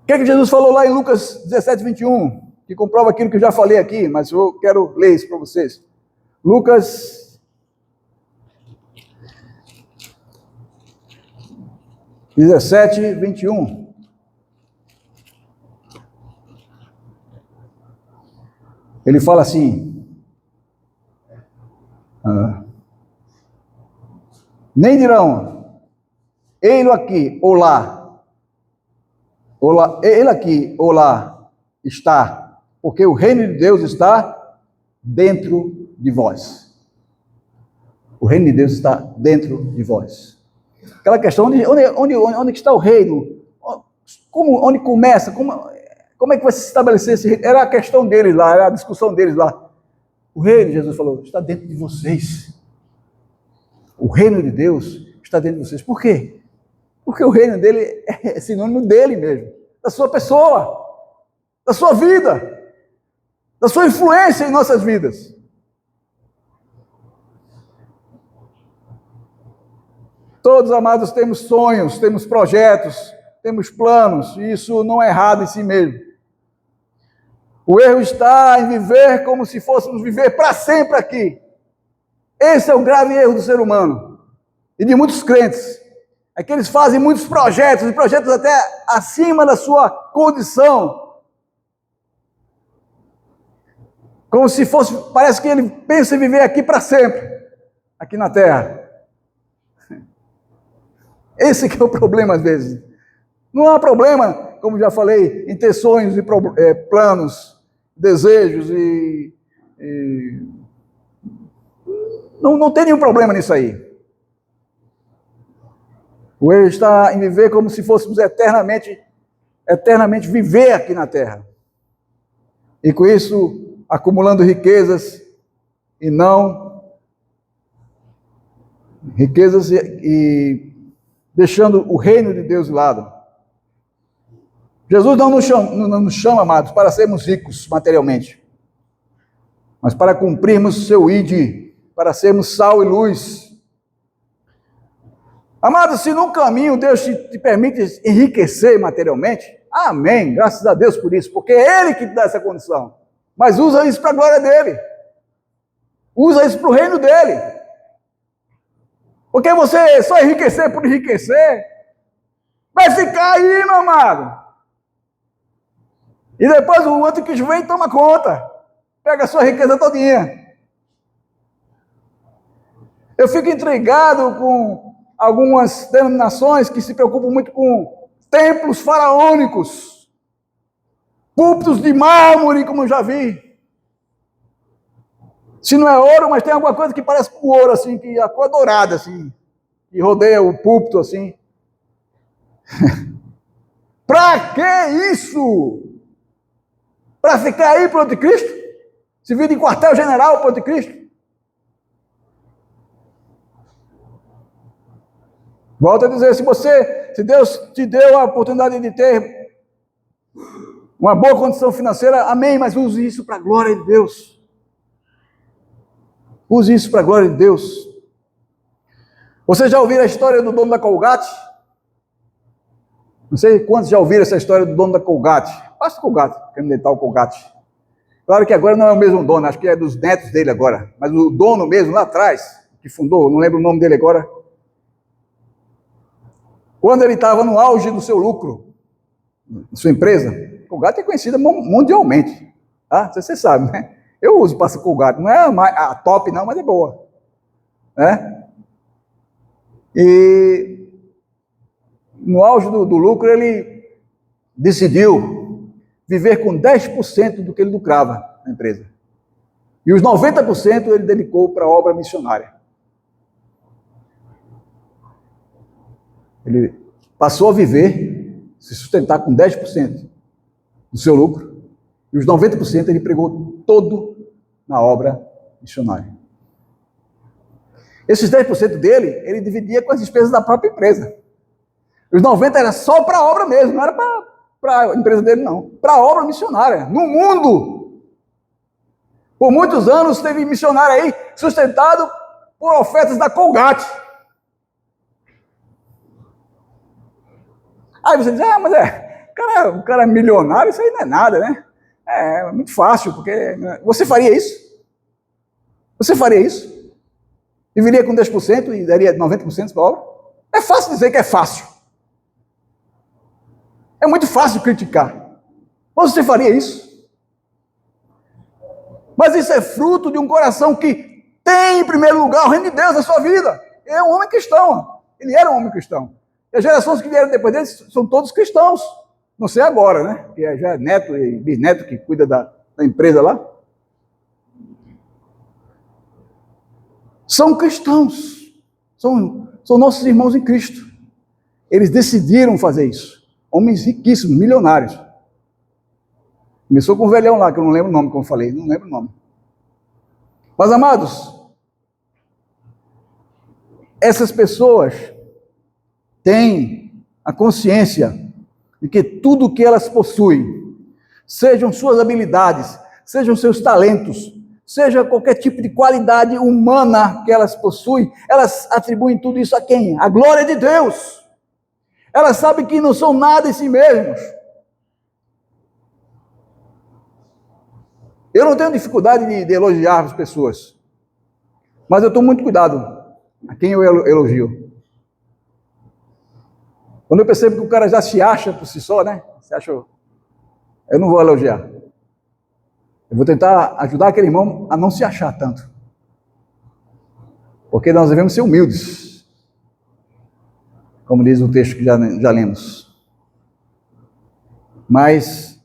O que Jesus falou lá em Lucas 17, 21? Que comprova aquilo que eu já falei aqui, mas eu quero ler isso para vocês. Lucas 17, 21. Ele fala assim: nem dirão, ei-lo aqui ou lá. Ele aqui ou lá está, porque o reino de Deus está dentro de vós. O reino de Deus está dentro de vós. Aquela questão, onde está o reino? Onde começa? Como é que vai se estabelecer esse reino? Era a questão deles lá, era a discussão deles lá. O reino, Jesus falou, está dentro de vocês. O reino de Deus está dentro de vocês. Por quê? Porque o reino dele é sinônimo dele mesmo, da sua pessoa, da sua vida, da sua influência em nossas vidas. Todos, amados, temos sonhos, temos projetos, temos planos, e isso não é errado em si mesmo. O erro está em viver como se fôssemos viver para sempre aqui. Esse é o grave erro do ser humano e de muitos crentes. É que eles fazem muitos projetos, e projetos até acima da sua condição. Como se fosse, parece que ele pensa em viver aqui para sempre, aqui na Terra. Esse que é o problema às vezes. Não há problema, como já falei, em ter sonhos e planos, desejos não tem nenhum problema nisso aí. O erro está em viver como se fôssemos eternamente viver aqui na Terra. E com isso, acumulando riquezas e deixando o reino de Deus de lado. Jesus não nos chama, amados, para sermos ricos materialmente, mas para cumprirmos o seu ID, para sermos sal e luz. Amados, se no caminho Deus te permite enriquecer materialmente, amém, graças a Deus por isso, porque é Ele que te dá essa condição. Mas usa isso para a glória dEle. Usa isso para o reino dEle. Porque você só enriquecer por enriquecer, vai ficar aí, meu amado. E depois o outro que vem toma conta. Pega a sua riqueza todinha. Eu fico intrigado com algumas denominações que se preocupam muito com templos faraônicos, púlpitos de mármore, como eu já vi. Se não é ouro, mas tem alguma coisa que parece com ouro, assim, que a cor dourada, assim, que rodeia o púlpito, assim. Para que isso? Para ficar aí para o anticristo? Se vir de quartel-general para o anticristo? Volto a dizer, se Deus te deu a oportunidade de ter uma boa condição financeira, amém, mas use isso para a glória de Deus. Use isso para a glória de Deus. Vocês já ouviram a história do dono da Colgate? Não sei quantos já ouviram essa história do dono da Colgate. Passa o Colgate, quer me deitar o Colgate. Claro que agora não é o mesmo dono, acho que é dos netos dele agora. Mas o dono mesmo, lá atrás, que fundou, não lembro o nome dele agora. Quando ele estava no auge do seu lucro, sua empresa, Colgate é conhecida mundialmente. Tá? Você sabe, né? Eu uso pasta Colgate, não é a top não, mas é boa. Né? E no auge do lucro, ele decidiu viver com 10% do que ele lucrava na empresa. E os 90% ele dedicou para a obra missionária. Ele passou a viver, se sustentar com 10% do seu lucro, e os 90% ele pregou todo na obra missionária. Esses 10% dele, ele dividia com as despesas da própria empresa. Os 90% era só para a obra mesmo, não era para a empresa dele, não. Para a obra missionária, no mundo. Por muitos anos teve missionário aí sustentado por ofertas da Colgate. Aí você diz, mas o cara é milionário, isso aí não é nada, né? É muito fácil, porque você faria isso? Você faria isso? Viveria com 10% e daria 90% para a obra? É fácil dizer que é fácil. É muito fácil criticar. Mas você faria isso? Mas isso é fruto de um coração que tem em primeiro lugar o reino de Deus na sua vida. Ele é um homem cristão. Ele era um homem cristão. E as gerações que vieram depois dele são todos cristãos. Não sei agora, né? Que já é neto e bisneto que cuida da empresa lá. São cristãos. São nossos irmãos em Cristo. Eles decidiram fazer isso. Homens riquíssimos, milionários. Começou com um velhão lá, que eu não lembro o nome, como eu falei. Não lembro o nome. Mas, amados, essas pessoas têm a consciência de que tudo o que elas possuem, sejam suas habilidades, sejam seus talentos, seja qualquer tipo de qualidade humana que elas possuem, elas atribuem tudo isso a quem? A glória de Deus. Elas sabem que não são nada em si mesmos. Eu não tenho dificuldade de elogiar as pessoas, mas eu tomo muito cuidado a quem eu elogio. Quando eu percebo que o cara já se acha por si só, né? Se acha, eu não vou elogiar. Eu vou tentar ajudar aquele irmão a não se achar tanto. Porque nós devemos ser humildes. Como diz o texto que já lemos. Mas,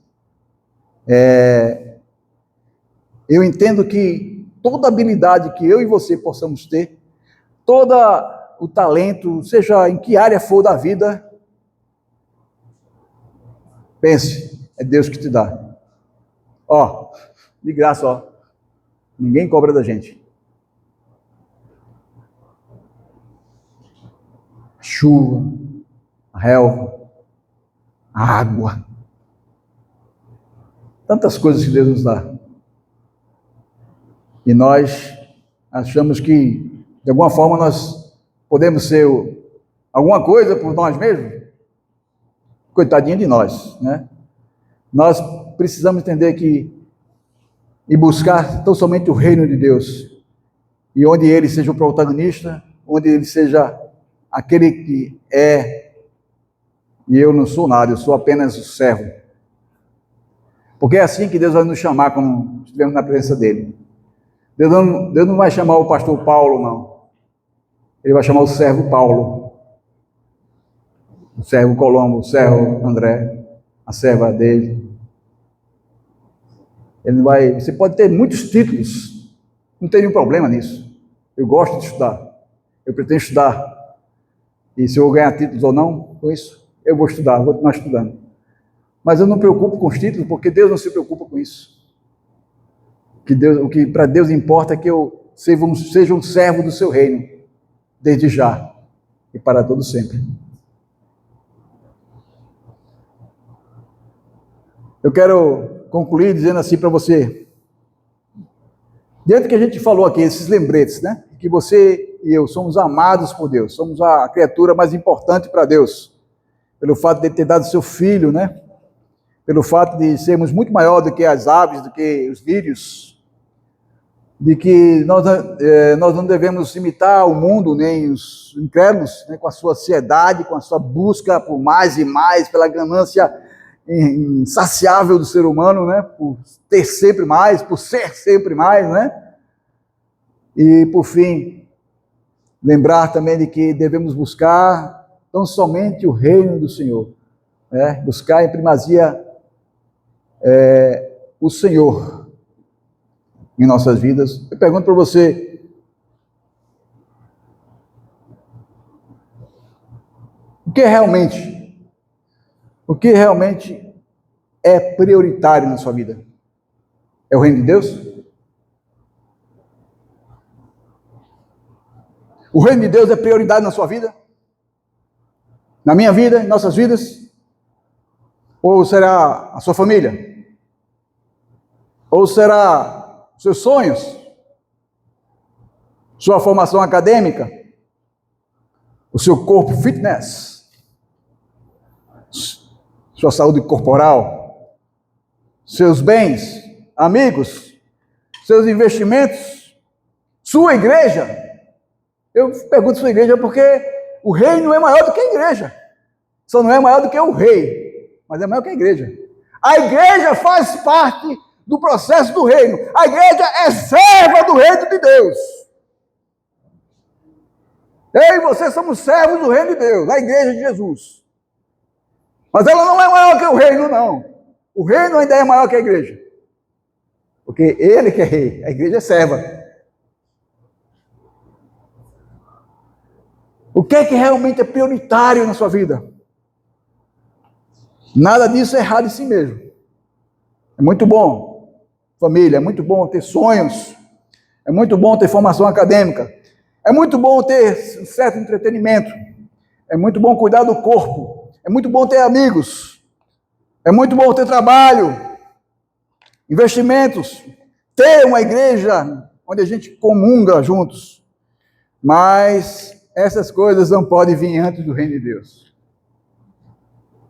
eu entendo que toda habilidade que eu e você possamos ter, todo o talento, seja em que área for da vida, pense, é Deus que te dá. De graça, ninguém cobra da gente. A chuva, a relva, a água, tantas coisas que Deus nos dá. E nós achamos que, de alguma forma, nós podemos ser alguma coisa por nós mesmos. Coitadinho de nós, né? Nós precisamos entender e buscar tão somente o reino de Deus, e onde ele seja o protagonista, onde ele seja aquele que é, e eu não sou nada, eu sou apenas o servo. Porque é assim que Deus vai nos chamar quando estivermos na presença dele. Deus não vai chamar o pastor Paulo, não. Ele vai chamar o servo Paulo, o servo Colombo, o servo André, a serva dele. Você pode ter muitos títulos, não tem nenhum problema nisso. Eu gosto de estudar, eu pretendo estudar. E se eu vou ganhar títulos ou não, com isso, eu vou estudar, vou continuar estudando. Mas eu não me preocupo com os títulos, porque Deus não se preocupa com isso. O que para Deus importa é que eu seja um servo do seu reino, desde já e para todo sempre. Eu quero concluir dizendo assim para você, diante do que a gente falou aqui, esses lembretes, né? Que você e eu somos amados por Deus, somos a criatura mais importante para Deus, pelo fato de ter dado seu filho, né? Pelo fato de sermos muito maior do que as aves, do que os lírios, de que nós não devemos imitar o mundo, nem os incrédulos, né, com a sua ansiedade, com a sua busca por mais e mais, pela ganância insaciável do ser humano, né, por ter sempre mais, por ser sempre mais, né? E, por fim, lembrar também de que devemos buscar tão somente o reino do Senhor, né? Buscar em primazia o Senhor em nossas vidas. Eu pergunto para você, o que realmente é prioritário na sua vida? É o reino de Deus? O reino de Deus é prioridade na sua vida? Na minha vida, em nossas vidas? Ou será a sua família? Ou será seus sonhos? Sua formação acadêmica? O seu corpo fitness? Sua saúde corporal? Seus bens? Amigos? Seus investimentos? Sua igreja? Eu pergunto sua igreja porque o reino é maior do que a igreja. Só não é maior do que o rei, mas é maior que a igreja. A igreja faz parte do processo do reino. A igreja é serva do reino de Deus. Eu e você somos servos do reino de Deus, a igreja de Jesus. Mas ela não é maior que o reino, não. O reino ainda é maior que a igreja. Porque ele que é rei, a igreja é serva. O que realmente é prioritário na sua vida? Nada disso é errado em si mesmo. É muito bom, família, é muito bom ter sonhos, é muito bom ter formação acadêmica, é muito bom ter um certo entretenimento, é muito bom cuidar do corpo, é muito bom ter amigos, é muito bom ter trabalho, investimentos, ter uma igreja onde a gente comunga juntos. Mas essas coisas não podem vir antes do reino de Deus.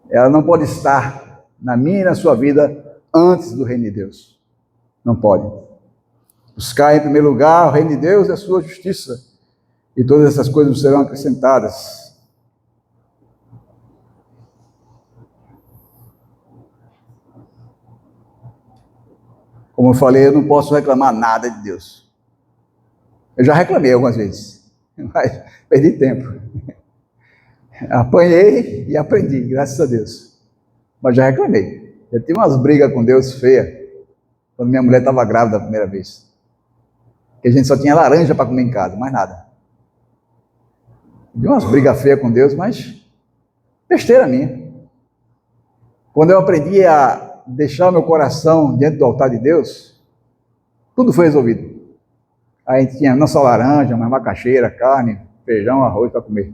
Ela não pode estar na minha e na sua vida antes do reino de Deus. Não pode. Buscar em primeiro lugar o reino de Deus e a sua justiça, e todas essas coisas serão acrescentadas. Como eu falei, eu não posso reclamar nada de Deus. Eu já reclamei algumas vezes, mas perdi tempo. Apanhei e aprendi, graças a Deus. Mas já reclamei. Eu tive umas brigas com Deus feias, quando minha mulher estava grávida a primeira vez. Que a gente só tinha laranja para comer em casa, mais nada. Deu umas brigas feias com Deus, mas besteira minha. Quando eu aprendi a deixar o meu coração diante do altar de Deus, tudo foi resolvido. Aí a gente tinha não só laranja, mas macaxeira, carne, feijão, arroz para comer.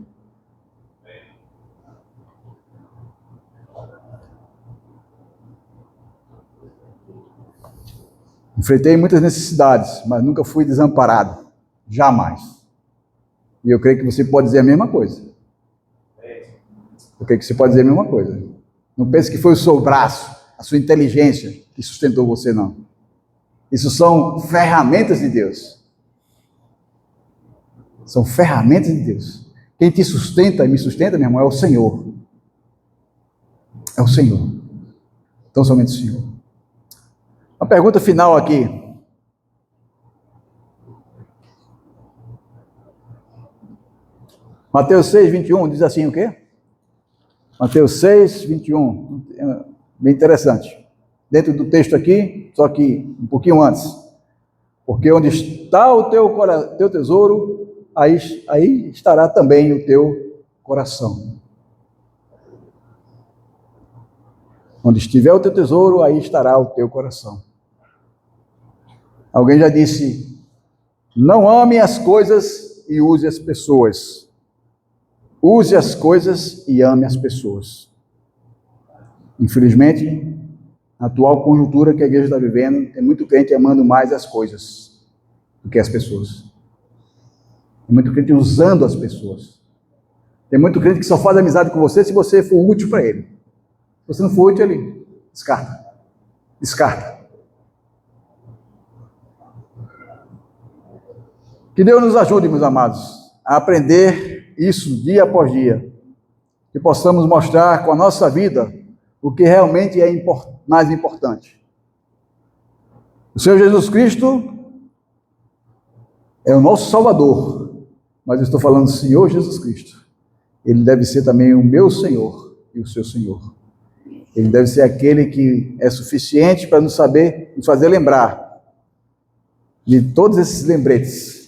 Enfrentei muitas necessidades, mas nunca fui desamparado. Jamais. E eu creio que você pode dizer a mesma coisa. Eu creio que você pode dizer a mesma coisa. Não pense que foi o seu braço, a sua inteligência que sustentou você, não. Isso são ferramentas de Deus. São ferramentas de Deus. Quem te sustenta e me sustenta, meu irmão, é o Senhor. É o Senhor. Então, somente o Senhor. Uma pergunta final aqui. Mateus 6, 21, diz assim o quê? Mateus 6, 21. Bem interessante. Dentro do texto aqui, só que um pouquinho antes. Porque onde está o teu tesouro, aí estará também o teu coração. Onde estiver o teu tesouro, aí estará o teu coração. Alguém já disse: não ame as coisas e use as pessoas. Use as coisas e ame as pessoas. Infelizmente, na atual conjuntura que a igreja está vivendo, tem muito crente amando mais as coisas do que as pessoas. Tem muito crente usando as pessoas. Tem muito crente que só faz amizade com você se você for útil para ele. Se você não for útil, ele descarta. Descarta. Que Deus nos ajude, meus amados, a aprender isso dia após dia. Que possamos mostrar com a nossa vida o que realmente é mais importante. O Senhor Jesus Cristo é o nosso Salvador, mas eu estou falando do Senhor Jesus Cristo. Ele deve ser também o meu Senhor e o seu Senhor. Ele deve ser aquele que é suficiente para nos fazer lembrar de todos esses lembretes,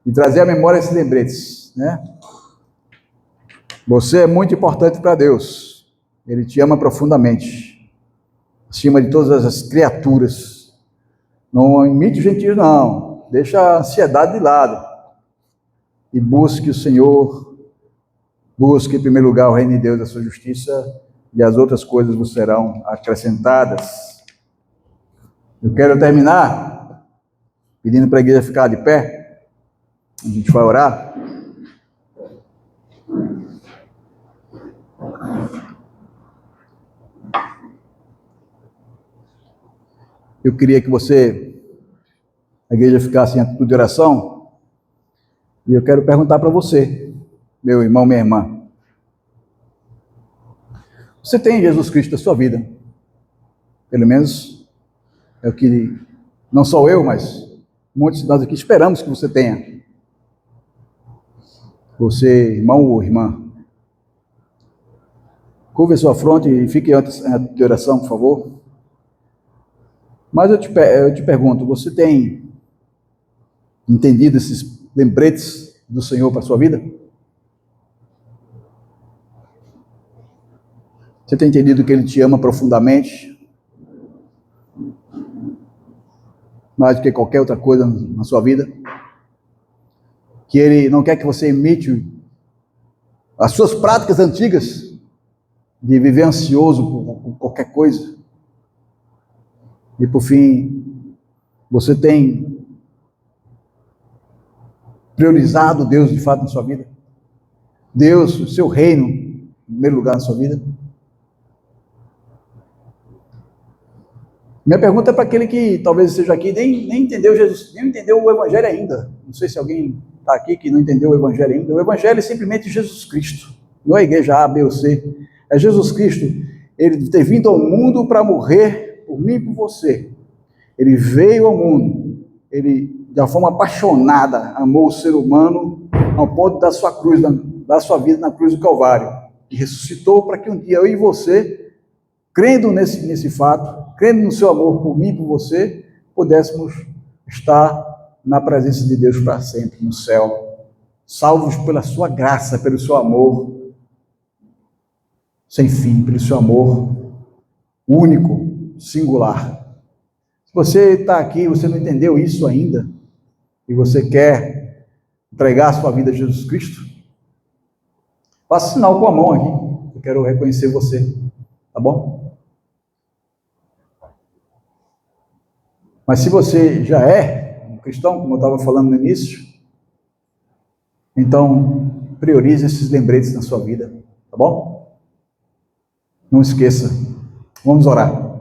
e trazer à memória esses lembretes, né? Você é muito importante para Deus. Ele te ama profundamente, acima de todas as criaturas. Não imite os gentios, não. Deixa a ansiedade de lado e busque o Senhor. Busque em primeiro lugar o reino de Deus, a sua justiça, e as outras coisas vos serão acrescentadas. Eu quero terminar pedindo para a igreja ficar de pé. A gente vai orar. Eu queria que a igreja ficasse em atitude de oração, e eu quero perguntar para você, meu irmão, minha irmã. Você tem Jesus Cristo na sua vida? Pelo menos é o que, não só eu, mas muitos de nós aqui esperamos que você tenha. Você, irmão ou irmã, curve a sua fronte e fique em atitude de oração, por favor. Mas eu te pergunto, você tem entendido esses lembretes do Senhor para a sua vida? Você tem entendido que Ele te ama profundamente? Mais do que qualquer outra coisa na sua vida? Que Ele não quer que você imite as suas práticas antigas de viver ansioso por qualquer coisa? E por fim, você tem priorizado Deus de fato na sua vida? Deus, o seu reino, em primeiro lugar na sua vida? Minha pergunta é para aquele que talvez esteja aqui nem entendeu Jesus, nem entendeu o Evangelho ainda. Não sei se alguém está aqui que não entendeu o Evangelho ainda. O Evangelho é simplesmente Jesus Cristo. Não é a igreja A, B ou C. É Jesus Cristo. Ele ter vindo ao mundo para morrer por mim e por você. Ele veio ao mundo. Ele, de uma forma apaixonada, amou o ser humano ao ponto da sua cruz, da sua vida na cruz do Calvário. E ressuscitou para que um dia eu e você, crendo nesse fato, crendo no seu amor por mim e por você, pudéssemos estar na presença de Deus para sempre, no céu, salvos pela sua graça, pelo seu amor sem fim, pelo seu amor único, singular. Se você está aqui, você não entendeu isso ainda, e você quer entregar a sua vida a Jesus Cristo, faça sinal com a mão aqui, eu quero reconhecer você, tá bom? Mas se você já é um cristão, como eu estava falando no início, então priorize esses lembretes na sua vida, tá bom? Não esqueça. Vamos orar.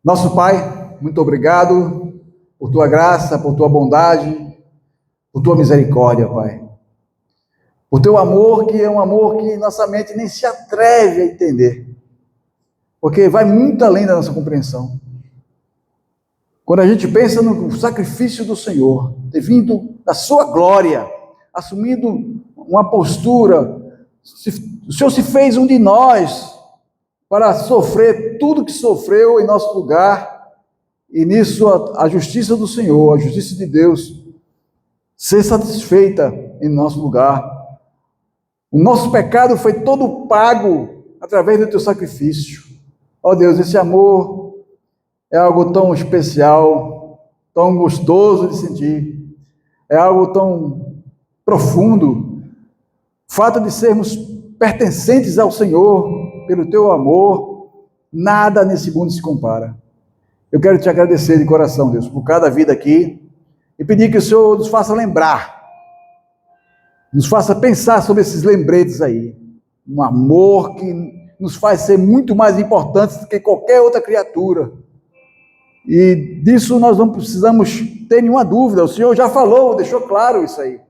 Nosso Pai, muito obrigado por tua graça, por tua bondade, por tua misericórdia, Pai. Por teu amor, que é um amor que nossa mente nem se atreve a entender, porque vai muito além da nossa compreensão. Quando a gente pensa no sacrifício do Senhor, ter vindo da sua glória, assumindo uma postura, o Senhor se fez um de nós para sofrer tudo que sofreu em nosso lugar, e nisso a justiça do Senhor, a justiça de Deus, ser satisfeita em nosso lugar. O nosso pecado foi todo pago através do teu sacrifício. Ó Deus, esse amor é algo tão especial, tão gostoso de sentir, é algo tão profundo. O fato de sermos pertencentes ao Senhor, pelo teu amor, nada nesse mundo se compara. Eu quero te agradecer de coração, Deus, por cada vida aqui, e pedir que o Senhor nos faça lembrar, nos faça pensar sobre esses lembretes aí, um amor que nos faz ser muito mais importantes do que qualquer outra criatura, e disso nós não precisamos ter nenhuma dúvida, o Senhor já falou, deixou claro isso aí,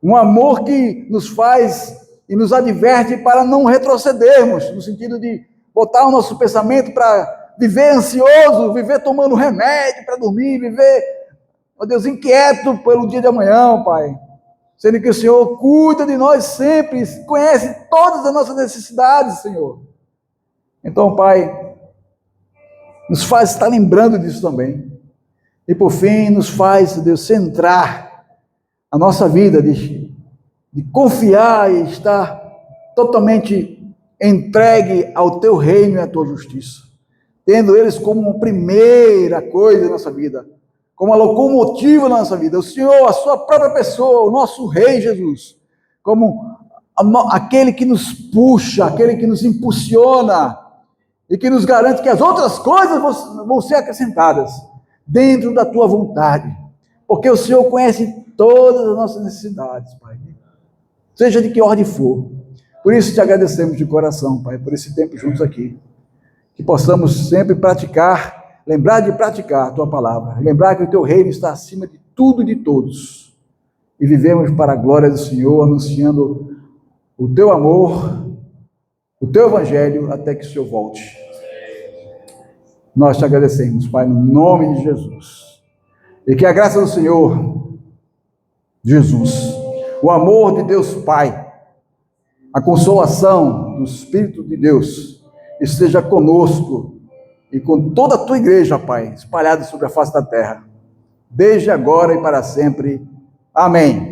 um amor que nos faz e nos adverte para não retrocedermos, no sentido de botar o nosso pensamento para viver ansioso, viver tomando remédio para dormir, viver, ó Deus, inquieto pelo dia de amanhã, Pai. Sendo que o Senhor cuida de nós sempre, conhece todas as nossas necessidades, Senhor. Então, Pai, nos faz estar lembrando disso também. E por fim, nos faz, Deus, centrar a nossa vida, de confiar e estar totalmente entregue ao Teu reino e à Tua justiça. Tendo eles como primeira coisa na nossa vida, como a locomotiva na nossa vida, o Senhor, a sua própria pessoa, o nosso Rei Jesus, como aquele que nos puxa, aquele que nos impulsiona e que nos garante que as outras coisas vão ser acrescentadas dentro da tua vontade, porque o Senhor conhece todas as nossas necessidades, Pai, seja de que ordem for. Por isso te agradecemos de coração, Pai, por esse tempo juntos aqui, que possamos sempre praticar, lembrar de praticar a tua palavra, lembrar que o teu reino está acima de tudo e de todos, e vivemos para a glória do Senhor, anunciando o teu amor, o teu evangelho, até que o Senhor volte. Nós te agradecemos, Pai, no nome de Jesus, e que a graça do Senhor Jesus, o amor de Deus Pai, a consolação do Espírito de Deus esteja conosco e com toda a tua igreja, Pai, espalhada sobre a face da terra, desde agora e para sempre. Amém.